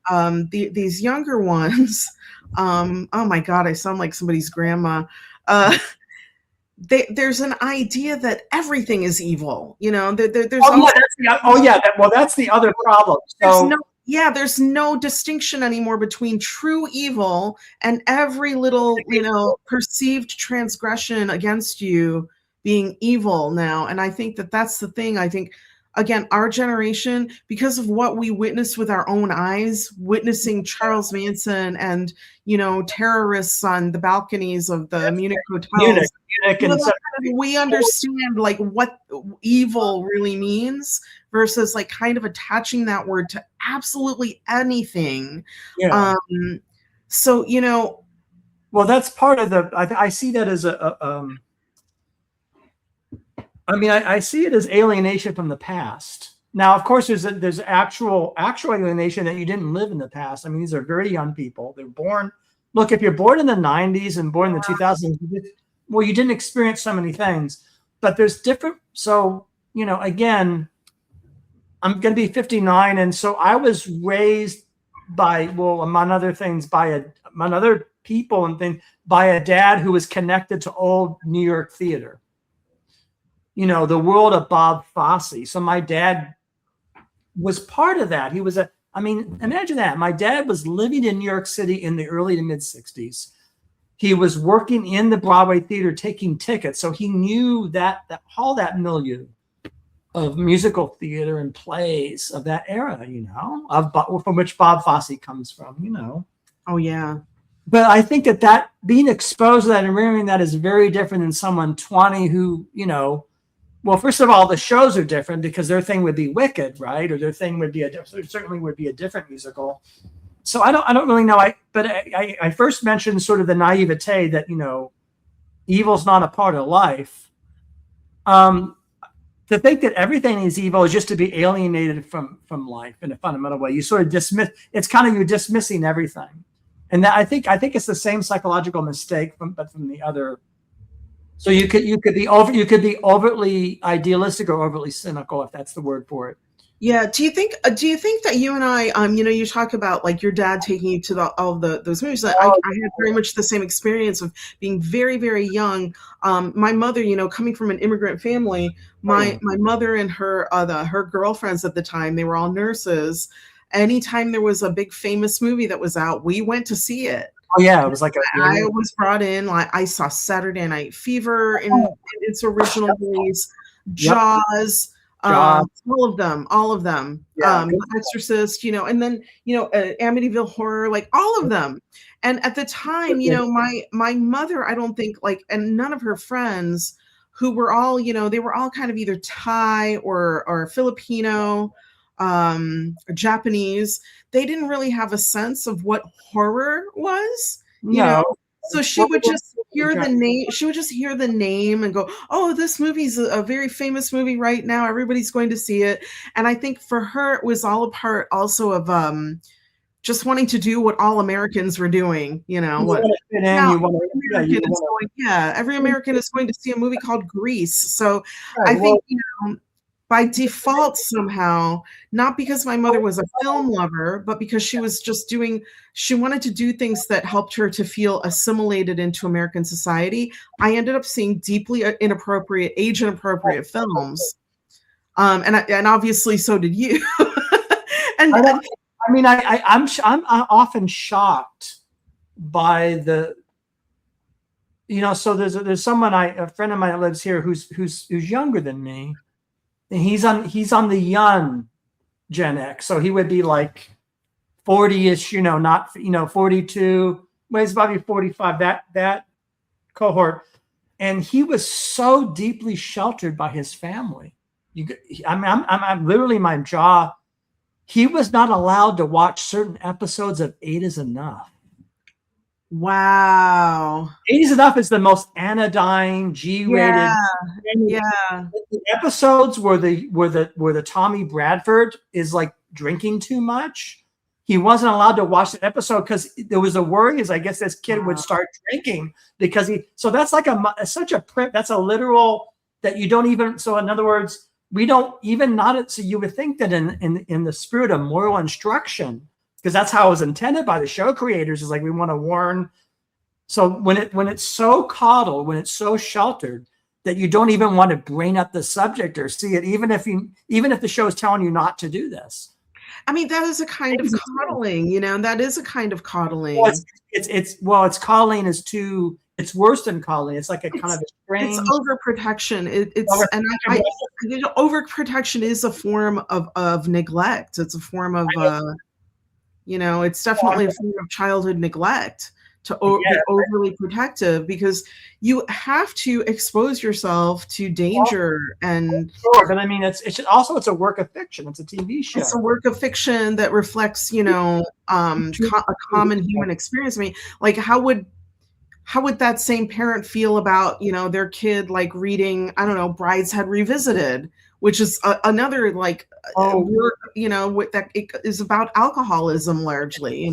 Speaker 2: these younger ones, oh my God, I sound like somebody's grandma. There's an idea that everything is evil. There's
Speaker 1: that's the other problem. So
Speaker 2: there's no distinction anymore between true evil and every little, perceived transgression against you being evil now. And I think that's the thing. I think, again, our generation, because of what we witnessed with our own eyes, witnessing Charles Manson and, terrorists on the balconies of the Munich hotels, we understand like what evil really means versus like kind of attaching that word to absolutely anything.
Speaker 1: Yeah.
Speaker 2: So,
Speaker 1: well, that's part of I see that as I see it as alienation from the past. Now, of course, there's actual alienation that you didn't live in the past. I mean, these are very young people. They're born. Look, if you're born in the 90s and born in the 2000s, well, you didn't experience so many things. But there's different. So, again, I'm going to be 59, and so I was raised by, well, among other things, among other people and things, by a dad who was connected to old New York theater. The world of Bob Fosse. So my dad was part of that. He was imagine that. My dad was living in New York City in the early to mid 60s. He was working in the Broadway theater, taking tickets. So he knew that all that milieu of musical theater and plays of that era, from which Bob Fosse comes from,
Speaker 2: Oh, yeah.
Speaker 1: But I think that being exposed to that and remembering that is very different than someone 20 who, well, first of all, the shows are different because their thing would be Wicked, right? Or their thing would be certainly would be a different musical. So I don't really know. But I first mentioned sort of the naivete that, evil's not a part of life. To think that everything is evil is just to be alienated from life in a fundamental way. You sort of dismiss. It's kind of you're dismissing everything, and that I think it's the same psychological mistake, but from the other. So you could be overtly idealistic or overtly cynical, if that's the word for it.
Speaker 2: Yeah. Do you think that you and I, you talk about like your dad taking you to all those movies. I had very much the same experience of being very, very young. My mother, coming from an immigrant family, my mother and her girlfriends at the time, they were all nurses. Anytime there was a big famous movie that was out, we went to see it.
Speaker 1: Oh yeah, it was like
Speaker 2: I was brought in. Like I saw Saturday Night Fever in its original release, Jaws. All of them.
Speaker 1: Yeah,
Speaker 2: Exorcist, and then Amityville Horror, like all of them. And at the time, my mother, I don't think and none of her friends, who were all, they were all kind of either Thai or Filipino, or Japanese. They didn't really have a sense of what horror was, So she would just hear the name. She would just hear the name and go, "Oh, this movie's a very famous movie right now. Everybody's going to see it." And I think for her, it was all a part also of just wanting to do what all Americans were doing. Every American is going to see a movie called Grease. So I think by default somehow, not because my mother was a film lover, but because she was just she wanted to do things that helped her to feel assimilated into American society. I ended up seeing deeply inappropriate, age inappropriate films. And obviously so did you. and,
Speaker 1: I'm often shocked by the, so there's someone a friend of mine that lives here who's younger than me, and he's on the young Gen X, so he would be like 40ish, not 42, but he's probably 45, that cohort, and he was so deeply sheltered by his family. I'm literally, my jaw. He was not allowed to watch certain episodes of 8 is Enough.
Speaker 2: Wow.
Speaker 1: 8 is Enough is the most anodyne, G-rated.
Speaker 2: Yeah.
Speaker 1: The episodes where the Tommy Bradford is like drinking too much. He wasn't allowed to watch the episode because there was a worry, I guess this kid would start drinking because so that's like that's a literal that you don't even, so in other words, we don't even not, so you would think that in the spirit of moral instruction, because that's how it was intended by the show creators, is like, we want to warn. So when it's so coddled, when it's so sheltered, that you don't even want to bring up the subject or see it, even if the show is telling you not to do this.
Speaker 2: I mean, that is a kind of coddling, that is a kind of coddling.
Speaker 1: Well, it's coddling is too, it's worse than coddling. It's like a kind of a strange.
Speaker 2: It's overprotection. Overprotection is a form of neglect. It's a form of, it's definitely a form of childhood neglect to be overly protective, because you have to expose yourself to danger. And
Speaker 1: sure, but I mean, it's a work of fiction. It's a TV show.
Speaker 2: It's a work of fiction that reflects, a common human experience. I mean, like, how would that same parent feel about, their kid like reading, I don't know, Brideshead Revisited, which is another work, that it is about alcoholism largely,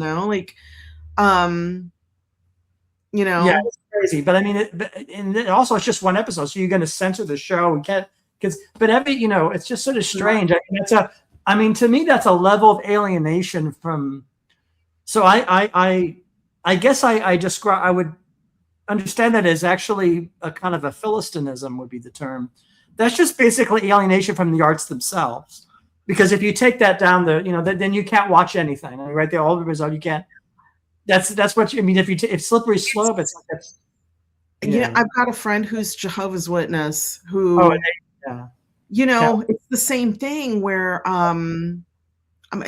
Speaker 1: Yeah, it's crazy. But I mean, and also it's just one episode, so you're going to censor the show. We can't, but it's just sort of strange. I mean, to me, that's a level of alienation from. So I guess I would understand that as actually a kind of a Philistinism would be the term. That's just basically alienation from the arts themselves. Because if you take that down then you can't watch anything. I mean, right there, all the result, you can't. That's what I mean. If Slippery Slope, it's like that's.
Speaker 2: I've got a friend who's Jehovah's Witness who. It's the same thing where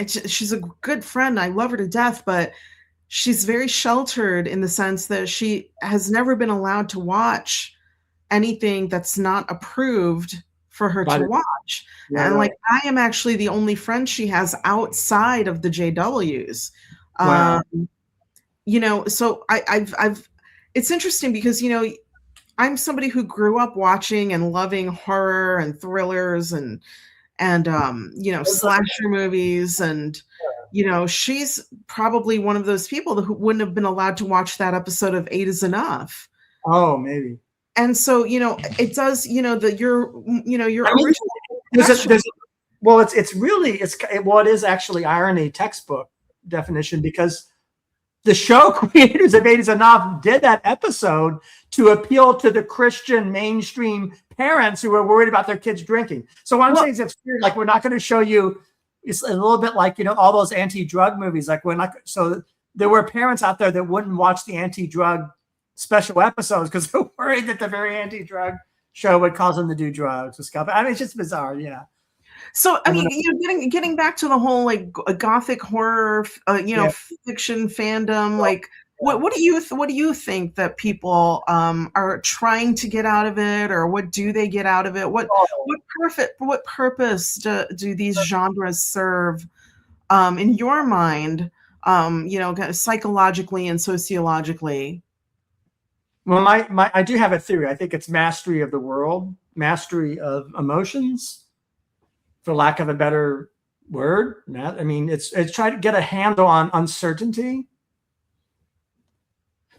Speaker 2: she's a good friend. I love her to death, but she's very sheltered in the sense that she has never been allowed to watch anything that's not approved for her to watch. Yeah, and like, I am actually the only friend she has outside of the JWs.
Speaker 1: Wow.
Speaker 2: So I've it's interesting because, I'm somebody who grew up watching and loving horror and thrillers and slasher movies. And, she's probably one of those people who wouldn't have been allowed to watch that episode of 8 is Enough.
Speaker 1: Oh, maybe.
Speaker 2: And so, it does, your
Speaker 1: it is actually irony textbook definition, because the show creators of 8 is Enough did that episode to appeal to the Christian mainstream parents who are worried about their kids drinking. So what I'm saying is, it's weird. Like, we're not going to show you. It's a little bit like, all those anti-drug movies. Like, so there were parents out there that wouldn't watch the anti-drug special episodes because they're worried that the very anti-drug show would cause them to do drugs or stuff. I mean, it's just bizarre. Yeah.
Speaker 2: So, I mean, getting back to the whole like gothic horror, fiction fandom, like, what do you think that people are trying to get out of it, or what do they get out of it? What purpose do these genres serve in your mind? Psychologically and sociologically.
Speaker 1: Well, I do have a theory. I think it's mastery of the world, mastery of emotions, for lack of a better word. I mean, it's trying to get a handle on uncertainty.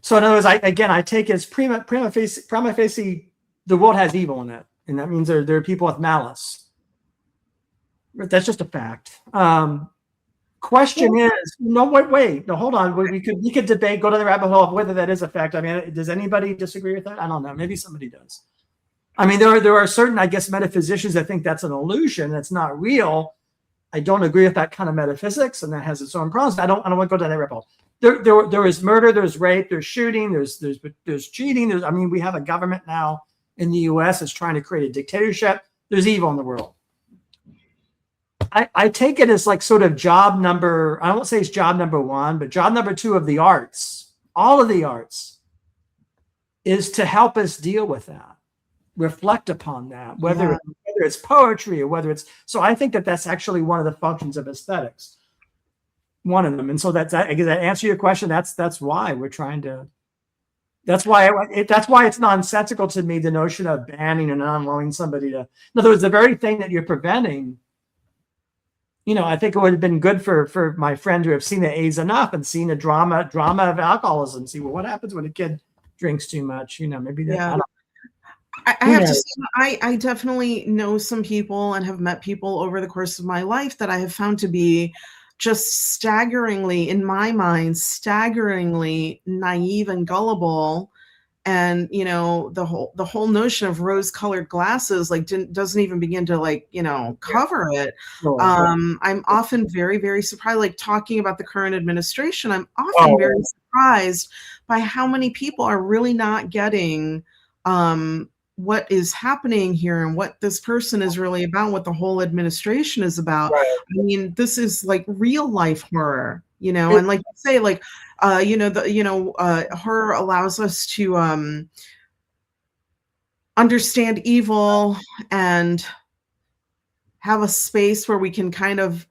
Speaker 1: So in other words, I take it as prima facie, the world has evil in it, and that means there are people with malice. That's just a fact. Question is, no, wait, no, hold on. We could debate, go to the rabbit hole of whether that is a fact. I mean, does anybody disagree with that? I don't know. Maybe somebody does. I mean, there are certain, I guess, metaphysicians that think that's an illusion. That's not real. I don't agree with that kind of metaphysics, and that has its own problems. I don't want to go down that rabbit hole. There is murder, there's rape, there's shooting, there's cheating. I mean, we have a government now in the U.S. that's trying to create a dictatorship. There's evil in the world. I take it as like sort of job number, I won't say it's job number one, but job number two of the arts, all of the arts, is to help us deal with that, reflect upon that, whether it's poetry or whether it's, so I think that that's actually one of the functions of aesthetics, one of them. And so that answer your question. That's why we're trying to, that's why it's nonsensical to me, the notion of banning and not allowing somebody to, in other words, the very thing that you're preventing. You know, I think it would have been good for my friend to have seen the A's enough and seen the drama of alcoholism. See, well, what happens when a kid drinks too much? You know, maybe that.
Speaker 2: Yeah. I have to say, I definitely know some people and have met people over the course of my life that I have found to be just staggeringly, in my mind, staggeringly naive and gullible. And, you know, the whole notion of rose-colored glasses, like, doesn't even begin to, like, you know, cover it. I'm often very, very surprised, like, talking about the current administration, I'm often very surprised by how many people are really not getting what is happening here and what this person is really about, what the whole administration is about. I mean, this is like real life horror, you know, and like you say, like, you know, horror allows us to understand evil and have a space where we can kind of,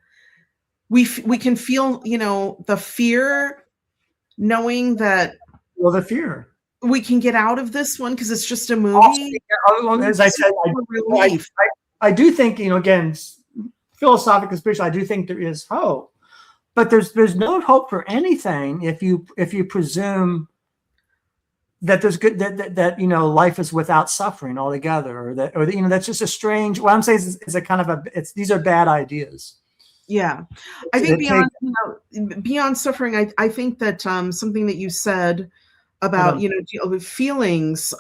Speaker 2: we can feel, you know, the fear, knowing that,
Speaker 1: well, the fear,
Speaker 2: we can get out of this one because it's just a movie.
Speaker 1: As I said, I do think, you know, again, philosophically, spiritually, I do think there is hope, but there's no hope for anything if you presume that there's good, that you know, life is without suffering altogether, or that you know, that's just a strange. What I'm saying is a kind of these are bad ideas.
Speaker 2: Yeah, I think beyond suffering, I think that something that you said about, you know, feelings,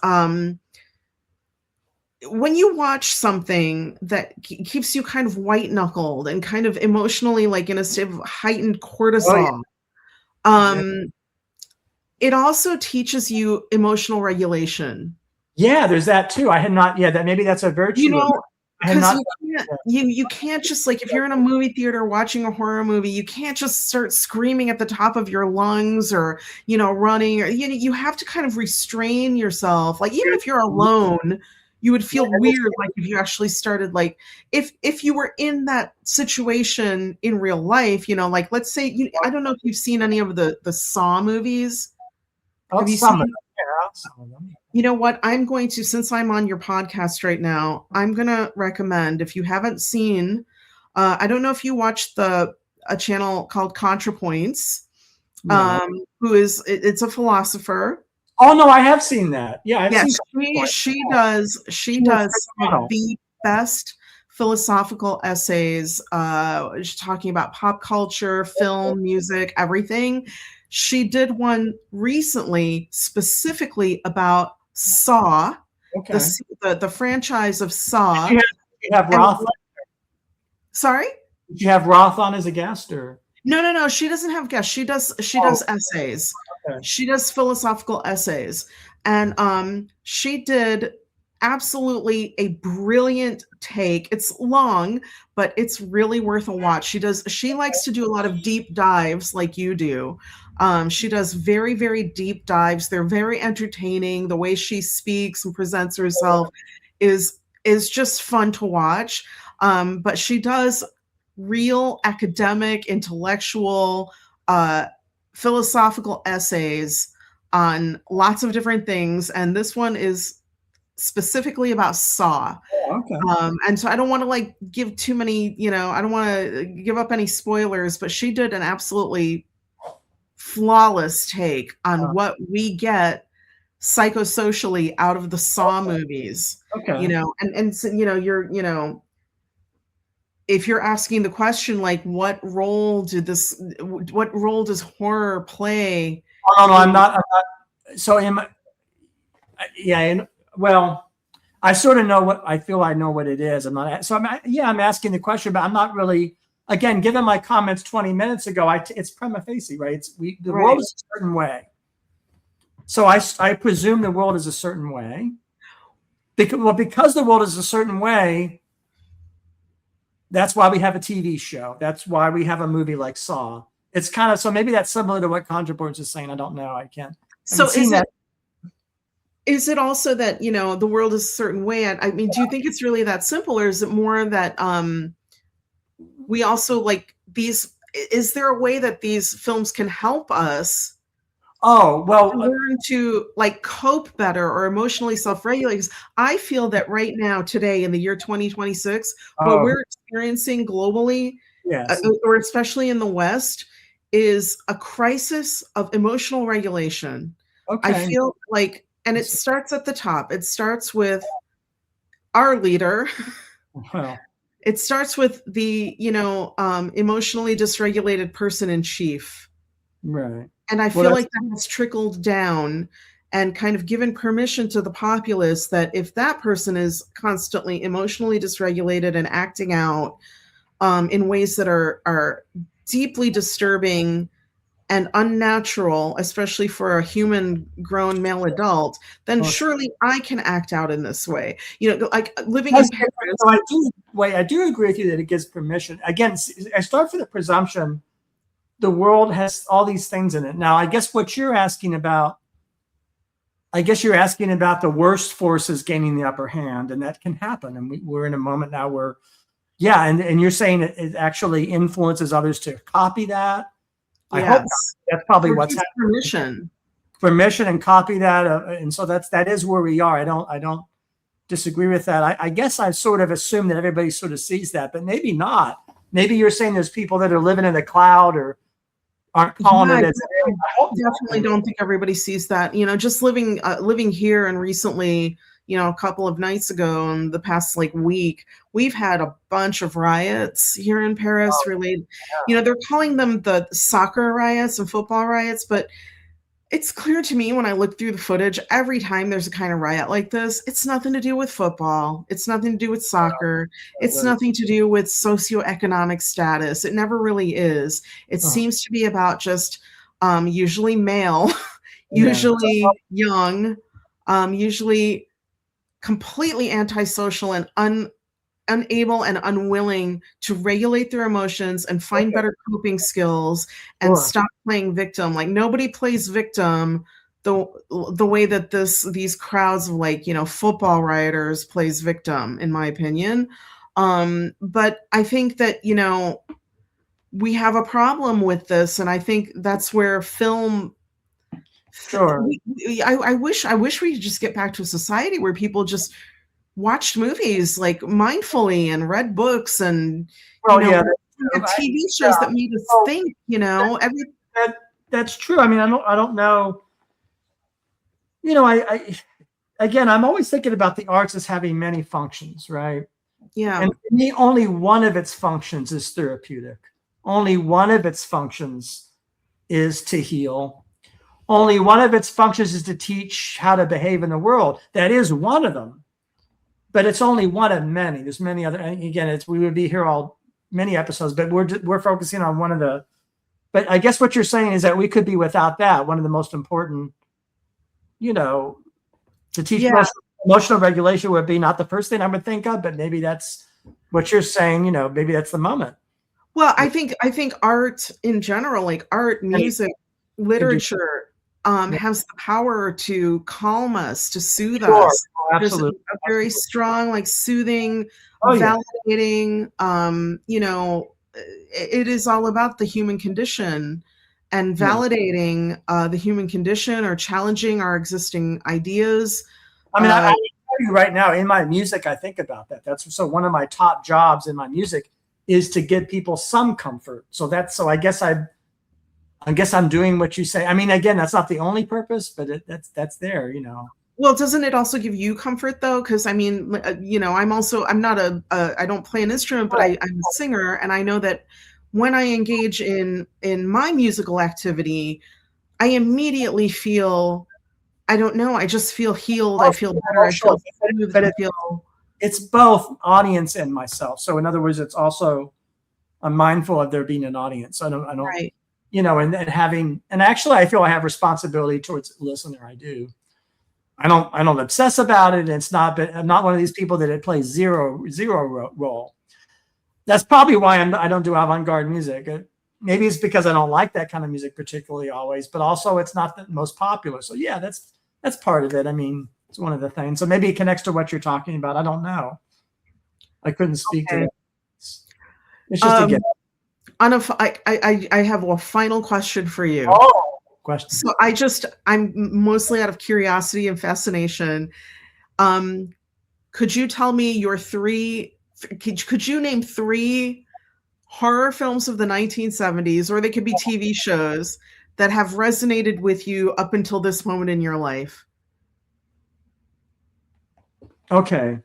Speaker 2: when you watch something that keeps you kind of white knuckled and kind of emotionally, like, in a state of heightened cortisol, it also teaches you emotional regulation.
Speaker 1: Yeah, there's that too. I had not, that maybe that's a virtue.
Speaker 2: You know, because you can't just, like, if you're in a movie theater watching a horror movie, you can't just start screaming at the top of your lungs, or, you know, running, or, you know, you have to kind of restrain yourself. Like, even if you're alone, you would feel weird, like, if you actually started, like, if you were in that situation in real life, you know, like, let's say, I don't know if you've seen any of the Saw movies. Have you seen?
Speaker 1: Some of them.
Speaker 2: You know what? I'm going to, since I'm on your podcast right now, I'm going to recommend, if you haven't seen, I don't know if you watched a channel called ContraPoints, it's a philosopher.
Speaker 1: Oh no, I have seen that. Yeah,
Speaker 2: she does some of the best philosophical essays, talking about pop culture, film, music, everything. She did one recently specifically about Saw, the franchise of Saw.
Speaker 1: Did you have Roth?
Speaker 2: Sorry?
Speaker 1: Did you have Roth on as a guest, or?
Speaker 2: No. She doesn't have guests. She does essays. Okay. She does philosophical essays, and she did absolutely a brilliant take. It's long, but it's really worth a watch. She likes to do a lot of deep dives like you do. She does very, very deep dives. They're very entertaining. The way she speaks and presents herself is just fun to watch. But she does real academic, intellectual, philosophical essays on lots of different things. And this one is specifically about Saw. And so I don't want to, like, give too many, you know, I don't want to give up any spoilers, but she did an absolutely flawless take on what we get psychosocially out of the Saw movies. You know, and so, you know, if you're asking the question, like, what role does horror play?
Speaker 1: Oh, no, I'm not. So yeah, and well, I sort of know what I feel. I know what it is. I'm not. So I'm asking the question, but I'm not really. Again, given my comments 20 minutes ago, it's prima facie, right? The world is a certain way. So I presume the world is a certain way. Because the world is a certain way, that's why we have a TV show. That's why we have a movie like Saw. It's kind of, so maybe that's similar to what ConjureBoards is saying. I don't know. I can't.
Speaker 2: So is it also that, the world is a certain way? I mean, do you think it's really that simple, or is it more that we also like these? Is there a way that these films can help us?
Speaker 1: Oh, well,
Speaker 2: learn to like cope better or emotionally self-regulate. Because I feel that right now, today in the year 2026, what we're experiencing globally,
Speaker 1: yes,
Speaker 2: or especially in the West, is a crisis of emotional regulation.
Speaker 1: okay.
Speaker 2: I feel like, and it starts at the top. It starts with our leader.
Speaker 1: Well,
Speaker 2: it starts with the, emotionally dysregulated person in chief.
Speaker 1: right.
Speaker 2: And I feel like that has trickled down and kind of given permission to the populace that if that person is constantly emotionally dysregulated and acting out in ways that are deeply disturbing and unnatural, especially for a human grown male adult, then surely I can act out in this way. Like living in Paris.
Speaker 1: So I do agree with you that it gives permission. Again, I start for the presumption the world has all these things in it. Now, I guess what you're asking about, the worst forces gaining the upper hand, and that can happen. And we're in a moment now where, yeah, and you're saying it actually influences others to copy that. I hope that's probably what's happening. Permission and copy that, and so that is where we are. I don't disagree with that. I guess I sort of assume that everybody sort of sees that, but maybe not. Maybe you're saying there's people that are living in the cloud or aren't calling it.
Speaker 2: I definitely don't think everybody sees that. Just living here, and recently, a couple of nights ago, in the past week, we've had a bunch of riots here in Paris related. They're calling them the soccer riots and football riots, but it's clear to me when I look through the footage, every time there's a kind of riot like this, it's nothing to do with football. It's nothing to do with soccer. It's nothing to do with socioeconomic status. It never really is. It seems to be about just usually male, usually young, usually completely antisocial and unable and unwilling to regulate their emotions and find better coping skills and stop playing victim. Like, nobody plays victim the way that these crowds of football rioters plays victim, in my opinion. But I think that, we have a problem with this, and I think that's where film.
Speaker 1: Sure.
Speaker 2: I wish we could just get back to a society where people just watched movies mindfully and read books and TV shows that made us think.
Speaker 1: That's true. I mean, I don't know. Again, I'm always thinking about the arts as having many functions, right?
Speaker 2: Yeah.
Speaker 1: And for me, only one of its functions is therapeutic. Only one of its functions is to heal. Only one of its functions is to teach how to behave in the world. That is one of them. But it's only one of many. There's many other. And again, we would be here many episodes, but we're focusing on one of the. But I guess what you're saying is that we could be without that. One of the most important, to teach emotional regulation would be not the first thing I would think of, but maybe that's what you're saying. Maybe that's the moment.
Speaker 2: Well, I think art in general, like art, music, literature, has the power to calm us, to soothe us.
Speaker 1: Absolutely.
Speaker 2: There's a very strong, soothing, validating, it is all about the human condition and validating the human condition or challenging our existing ideas.
Speaker 1: I mean, I tell you right now, in my music, I think about that. So one of my top jobs in my music is to give people some comfort. So I guess I'm doing what you say. I mean, again, that's not the only purpose, but that's there,
Speaker 2: Well, doesn't it also give you comfort though? Because I mean, I'm not I don't play an instrument, but I'm a singer, and I know that when I engage in my musical activity, I immediately feel, I don't know, I just feel healed. I feel better. I feel soothed.
Speaker 1: But
Speaker 2: I feel
Speaker 1: it's both audience and myself. So in other words, it's also, I'm mindful of there being an audience. I don't,
Speaker 2: right.
Speaker 1: and actually I feel I have responsibility towards the listener. I do. I don't obsess about it. It's not, but I'm not one of these people that it plays zero role. That's probably why I don't do avant-garde music. Maybe it's because I don't like that kind of music particularly always, but also it's not the most popular. So yeah, that's part of it. I mean, it's one of the things. So maybe it connects to what you're talking about. I don't know. I couldn't speak to that. It's just a guess.
Speaker 2: I have a final question for you.
Speaker 1: Oh, question.
Speaker 2: So I'm mostly out of curiosity and fascination. Could you tell me your could you name 3 horror films of the 1970s, or they could be TV shows, that have resonated with you up until this moment in your life?
Speaker 1: Okay.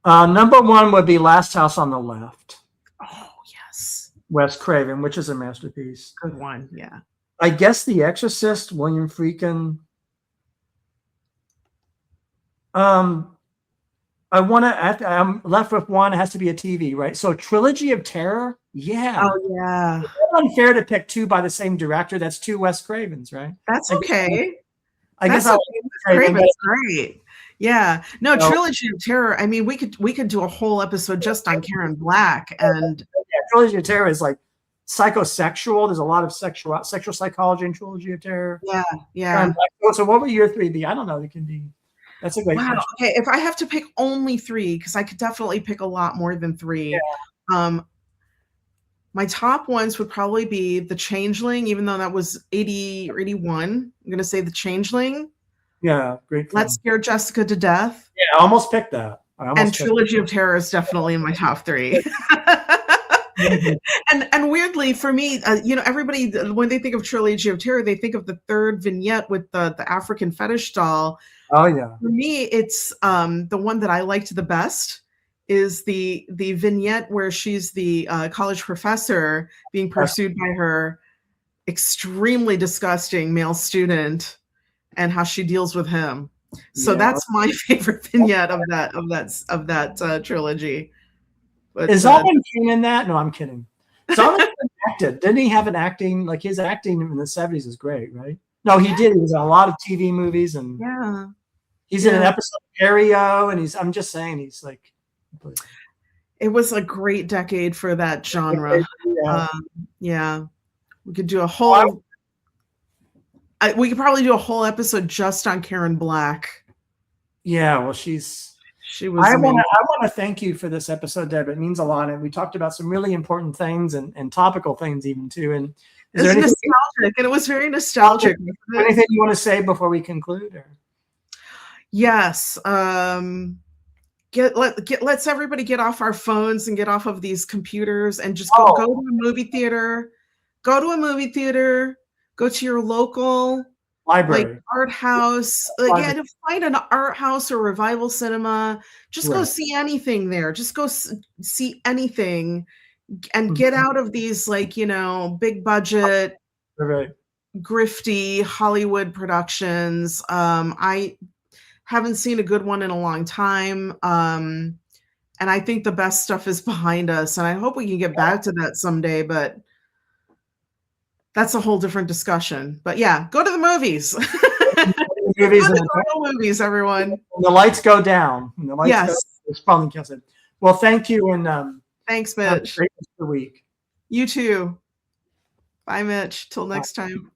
Speaker 1: Number 1 would be Last House on the Left.
Speaker 2: Oh, yes.
Speaker 1: Wes Craven, which is a masterpiece.
Speaker 2: Good one, yeah.
Speaker 1: I guess The Exorcist, William Friedkin. I'm left with one. It has to be a TV, right? So Trilogy of Terror. Yeah.
Speaker 2: Oh, yeah.
Speaker 1: It's unfair to pick 2 by the same director. That's 2 Wes Cravens, right?
Speaker 2: That's okay.
Speaker 1: I guess
Speaker 2: Craven's great. Yeah. No, Trilogy of Terror. I mean, we could do a whole episode just on Karen Black. And
Speaker 1: yeah, Trilogy of Terror is like psychosexual. There's a lot of sexual psychology in Trilogy of Terror.
Speaker 2: Yeah, yeah.
Speaker 1: So what would your 3 be? I don't know. It can be. That's a great question.
Speaker 2: Okay, if I have to pick only 3, because I could definitely pick a lot more than 3. Yeah. My top ones would probably be The Changeling, even though that was 80 or 81. I'm going to say The Changeling.
Speaker 1: Yeah, great film.
Speaker 2: Let's Scare Jessica to Death.
Speaker 1: Yeah, I almost picked that.
Speaker 2: And Trilogy of Terror is definitely in my top 3. And weirdly for me, everybody, when they think of Trilogy of Terror, they think of the 3rd vignette with the African fetish doll.
Speaker 1: Oh yeah.
Speaker 2: For me, it's the one that I liked the best is the vignette where she's the college professor being pursued by her extremely disgusting male student, and how she deals with him. So that's my favorite vignette of that trilogy. But,
Speaker 1: is Alvin King in that? No, I'm kidding. Alvin acted. Didn't he have an acting, like his acting in the 70s is great, right? No, he did. He was in a lot of TV movies, and he's in an episode of Aereo, and I'm just saying, he's like.
Speaker 2: It was a great decade for that genre. Yeah. We could do a whole. We could probably do a whole episode just on Karen Black.
Speaker 1: Yeah, well, she was. I want to thank you for this episode, Deb. It means a lot, and we talked about some really important things and topical things even too. And
Speaker 2: it's nostalgic, and it was very nostalgic.
Speaker 1: Anything you want to say before we conclude? Or?
Speaker 2: Yes. Let's everybody get off our phones and get off of these computers and just go to a movie theater. Go to a movie theater. Go to your local
Speaker 1: library,
Speaker 2: art house. To find an art house or revival cinema. Just go see anything there. Just go see anything, and get out of these big budget, grifty Hollywood productions. I haven't seen a good one in a long time. And I think the best stuff is behind us. And I hope we can get back to that someday, but that's a whole different discussion. But yeah, go to the movies. Movies, everyone.
Speaker 1: When the lights go down. It's probably Kelsey. Well, thank you. And
Speaker 2: thanks, Mitch.
Speaker 1: Have a great week.
Speaker 2: You too. Bye, Mitch. Till next time.